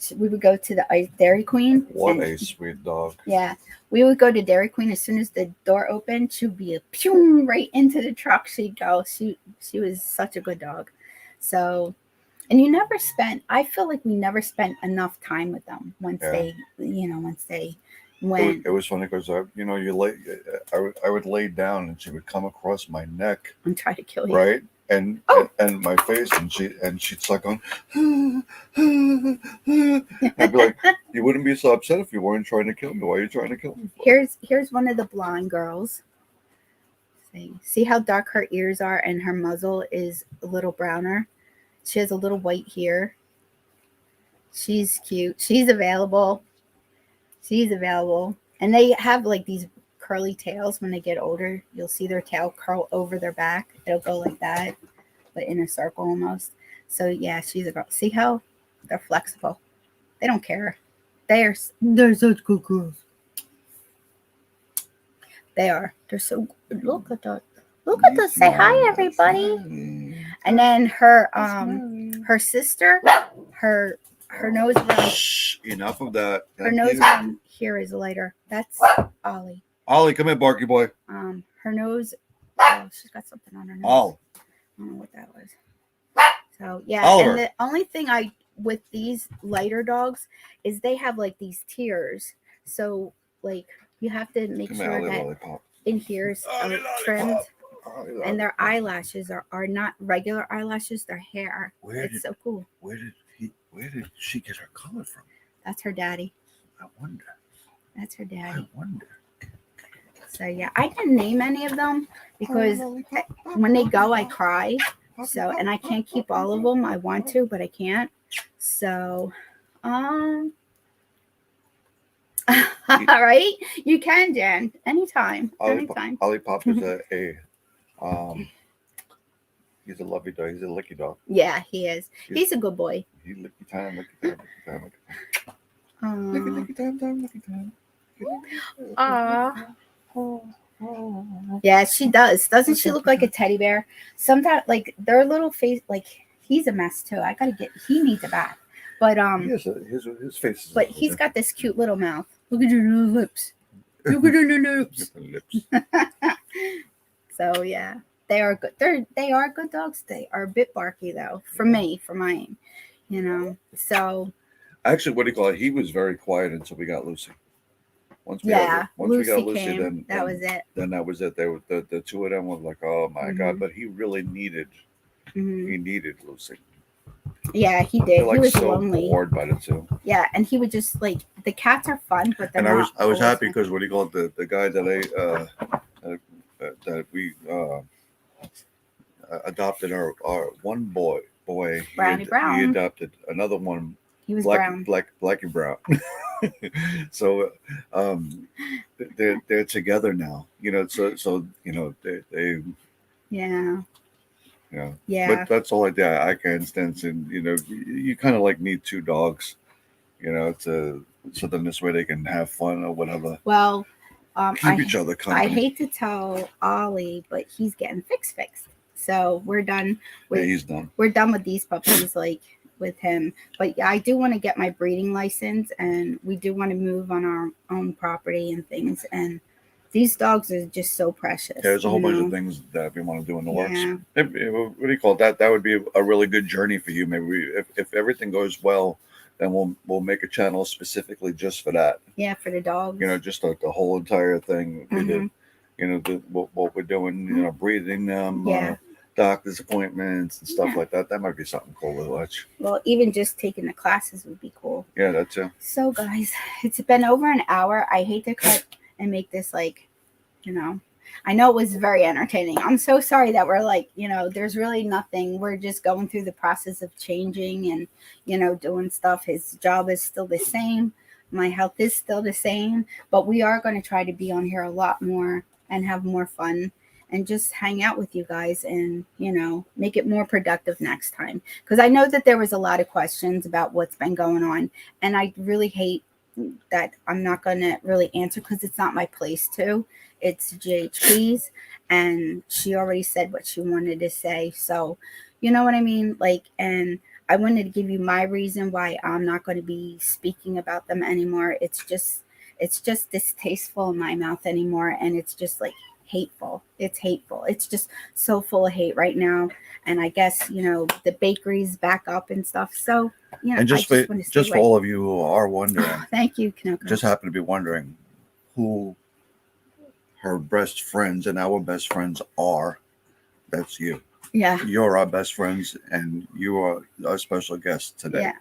the Dairy Queen. What a sweet dog. Yeah, we would go to Dairy Queen as soon as the door opened. She'd be right into the truck. She'd go. She was such a good dog. So, and I feel like we never spent enough time with them once they went. It was funny because I would lay down and she would come across my neck, and try to kill you. right? and Oh. and my face, and she'd suck on. I'd be like, you wouldn't be so upset if you weren't trying to kill me. Why are you trying to kill me for? Here's one of the blonde girls. See how dark her ears are, and her muzzle is a little browner. She has a little white here. She's cute. She's available. And they have like these curly tails when they get older. You'll see their tail curl over their back. It'll go like that, but in a circle almost. So yeah, she's a girl. See how they're flexible. They don't care. They're such good girls. They are. They're so good. Look at that. Look at that. Say hi, everybody. And then her sister, her nose around. Shh, enough of that. Her nose around here is lighter. That's Ollie. Ollie, come here, Barky boy. Her nose. Oh, she's got something on her nose. Oh. I don't know what that was. So yeah, Oliver. and the only thing with these lighter dogs is they have like these tiers. So like you have to make Come sure here, Ollie that lollipop. in here is Ollie trimmed, lollipop. Ollie and lollipop. their eyelashes are not regular eyelashes. They're hair. It's so cool. Where did she get her color from? That's her daddy. I wonder. That's her I daddy. wonder. So yeah, I didn't name any of them because when they go, I cry. So, and I can't keep all of them. I want to, but I can't. So, all right, you can, Jan, anytime. Olipop is he's a lovey dog. He's a licky dog. Yeah, he is. He's a good boy. He licky time, licky time. Yeah, she does. Doesn't she look like a teddy bear? Sometimes, like their little face, like he's a mess too. He needs a bath. But his face is. But he's got this cute little mouth. Look at your little lips. Look at your lips. So yeah, they are good. They are good dogs. They are a bit barky though. For mine, So actually, what do you call it? He was very quiet until we got Lucy. Once we got Lucy, came. then that was it. Then that was it. They were the two of them was like, oh my god! But he really needed. Mm-hmm. He needed Lucy. Yeah, he did. Like, he was so lonely. bored by the two. Yeah, and he would just like the cats are fun, but and I was happy because what do you call it? The guy that we adopted our one boy. Brownie Brown. He adopted another one. He was Blackie Brown. So they're together now. So they yeah. Yeah. But that's all I can stand. And you kind of like need two dogs, so then this way they can have fun or whatever. Well, keep each other company. I hate to tell Ollie, but he's getting fixed. So we're done. He's done. We're done with these puppies, like with him. But I do want to get my breeding license, and we do want to move on our own property and things. And these dogs are just so precious. There's a whole bunch of things that we want to do in the works. What do you call it? That would be a really good journey for you. Maybe if everything goes well, then we'll make a channel specifically just for that. Yeah, for the dogs. Just the whole entire thing. Mm-hmm. What we're doing. Breeding them. Doctor's appointments and stuff like that. That might be something cool to watch. Well, even just taking the classes would be cool. Yeah, that's it. So, guys, it's been over an hour. I hate to cut and make this I know it was very entertaining. I'm so sorry that we're there's really nothing. We're just going through the process of changing and, doing stuff. His job is still the same. My health is still the same, but we are going to try to be on here a lot more and have more fun and just hang out with you guys and, make it more productive next time. Because I know that there was a lot of questions about what's been going on. And I really hate that I'm not going to really answer because it's not my place to. It's GHP's. And she already said what she wanted to say. So, you know what I mean? And I wanted to give you my reason why I'm not going to be speaking about them anymore. It's just distasteful in my mouth anymore. And it's just hateful. It's hateful. It's just so full of hate right now. And I guess, the bakery's back up and stuff. So, and just for all of you who are wondering, thank you, Kanoko. Just happen to be wondering who her best friends and our best friends are. That's you. Yeah. you're our best friends and you are our special guest today. Yeah.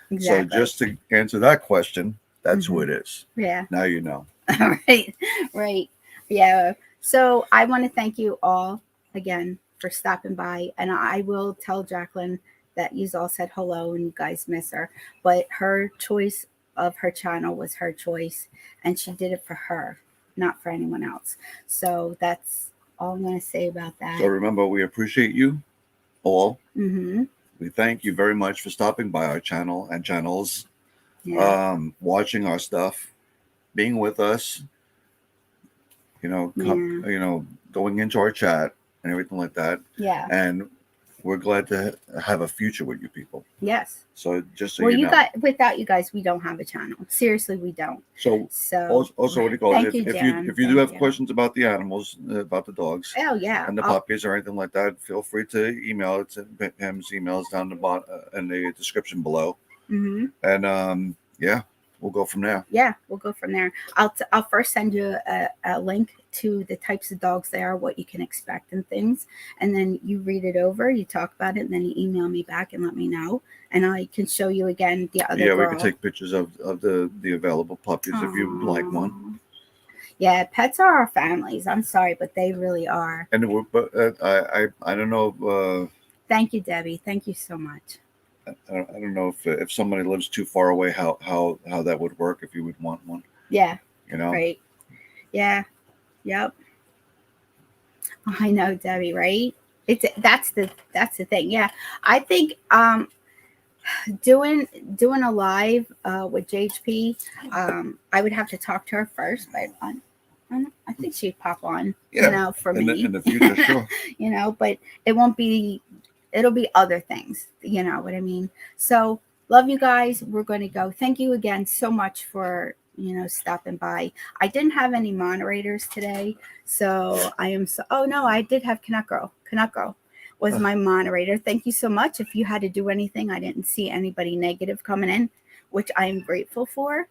So Exactly. just to answer that question, that's who Mhm. it is. Yeah. Now you know. Right. Right. Yeah. So I want to thank you all again for stopping by. And I will tell Jacqueline that you all said hello and you guys miss her. But her choice of her channel was her choice. And she did it for her, not for anyone else. So that's all I'm going to say about that. So remember, we appreciate you all. Mm-hmm. We thank you very much for stopping by our channel and channels, Yeah. watching our stuff, being with us, Yeah. going into our chat and everything like that. Yeah. And we're glad to have a future with you people. Yes. So just so Well, you know. without you guys, we don't have a channel. Seriously, we don't. So So also, what do you call thank it? you, If Jan. you do Thank have you. questions about the animals, about the dogs Oh yeah. and the puppies or anything like that, feel free to email it to Pam's emails down the bottom in the description below. Mm-hmm. And yeah, we'll go from there. Yeah, we'll go from there. I'll first send you a link to the types of dogs they are, what you can expect and things, and then you read it over, you talk about it, and then you email me back and let me know, and I can show you again the other Yeah, girl. we can take pictures of the available puppies if you would like one. Aww. Yeah, pets are our families. I'm sorry, but they really are. And I don't know. Thank you, Debbie. Thank you so much. I don't know if somebody lives too far away, how that would work if you would want one. Yeah. You know. Right. Yeah. Yep. I know, Debbie. Right. That's the thing. Yeah. I think doing a live with JHP, I would have to talk to her first, but I think she'd pop on. Yeah. You know, for me in the future, sure. You know, but it won't be. It'll be other things. You know what I mean? So love you guys. We're going to go. Thank you again so much for stopping by. I didn't have any moderators today, so I am so. Oh no, I did have Canuck Girl. Canuck Girl was my moderator. Thank you so much. If you had to do anything, I didn't see anybody negative coming in, which I am grateful for.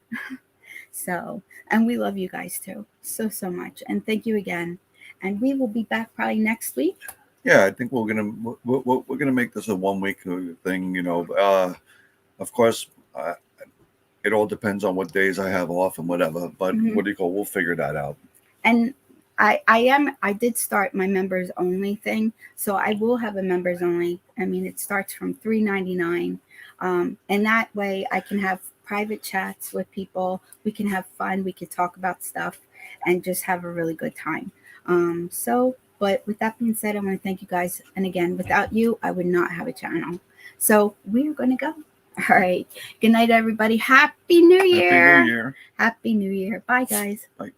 So, and we love you guys too so much, and thank you again. And we will be back probably next week. Yeah, I think we're gonna make this a 1 week thing. Of course, it all depends on what days I have off and whatever. But what do you call? We'll figure that out. And I did start my members only thing, so I will have a members only. I mean, it starts from $3.99, and that way I can have private chats with people. We can have fun. We can talk about stuff and just have a really good time. But with that being said, I want to thank you guys. And again, without you, I would not have a channel. So we are going to go. All right. Good night, everybody. Happy New Year. Happy New Year. Happy New Year. Bye, guys. Bye.